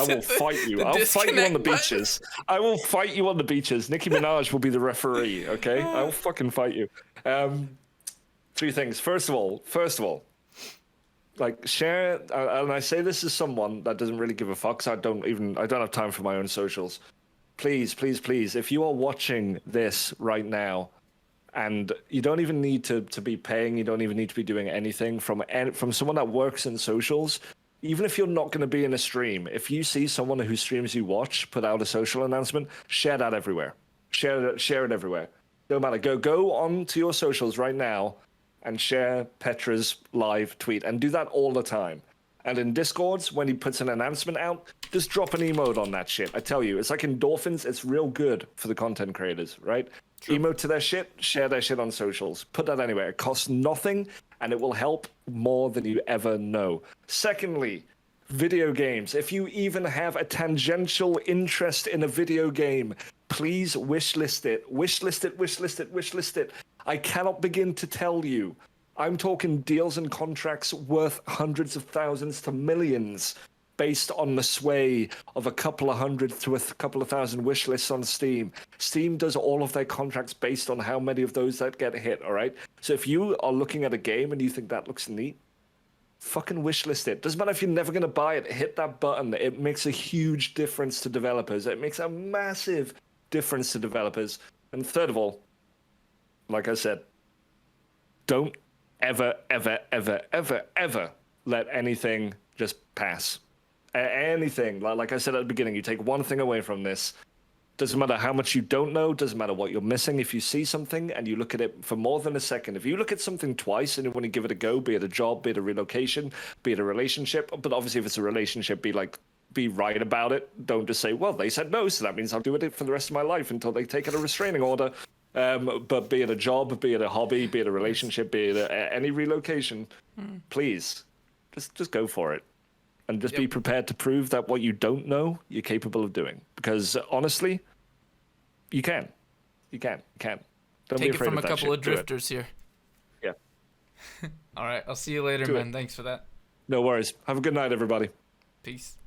will fight you. I'll fight you on the beaches. I will fight you on the beaches. Nicki Minaj will be the referee, okay? I will fucking fight you. Three things. First of all, share, and I say this as someone that doesn't really give a fuck, so I don't have time for my own socials. Please, if you are watching this right now, and you don't even need to be paying, you don't even need to be doing anything, from someone that works in socials, even if you're not going to be in a stream, if you see someone whose streams you watch put out a social announcement, share that everywhere. Share it everywhere. No matter. Go on to your socials right now and share Petra's live tweet, and do that all the time. And in Discords, when he puts an announcement out, just drop an emote on that shit. I tell you, it's like endorphins. It's real good for the content creators, right? True. Emote to their shit, share their shit on socials. Put that anywhere. It costs nothing, and it will help more than you ever know. Secondly, video games. If you even have a tangential interest in a video game, please wishlist it. Wishlist it, wishlist it, wishlist it. I cannot begin to tell you. I'm talking deals and contracts worth hundreds of thousands to millions based on the sway of a couple of hundred to a couple of thousand wish lists on Steam. Steam does all of their contracts based on how many of those that get hit, all right? So if you are looking at a game and you think that looks neat, fucking wishlist it. Doesn't matter if you're never going to buy it, hit that button. It makes a huge difference to developers. It makes a massive difference to developers. And third of all, like I said, don't ever let anything just pass. Anything. Like I said at the beginning, you take one thing away from this. Doesn't matter how much you don't know, doesn't matter what you're missing. If you see something and you look at it for more than a second, if you look at something twice and you want to give it a go, be it a job, be it a relocation, be it a relationship, but obviously if it's a relationship, be right about it. Don't just say, well, they said no, so that means I'll do it for the rest of my life until they take out a restraining order. But be it a job, be it a hobby, be it a relationship, be it any relocation, please, just go for it. And just be prepared to prove that what you don't know, you're capable of doing. Because honestly, you can. You can. Don't be Take it afraid from of a that couple shit. of drifters here. Yeah. All right. I'll see you later, man. Thanks for that. No worries. Have a good night, everybody. Peace.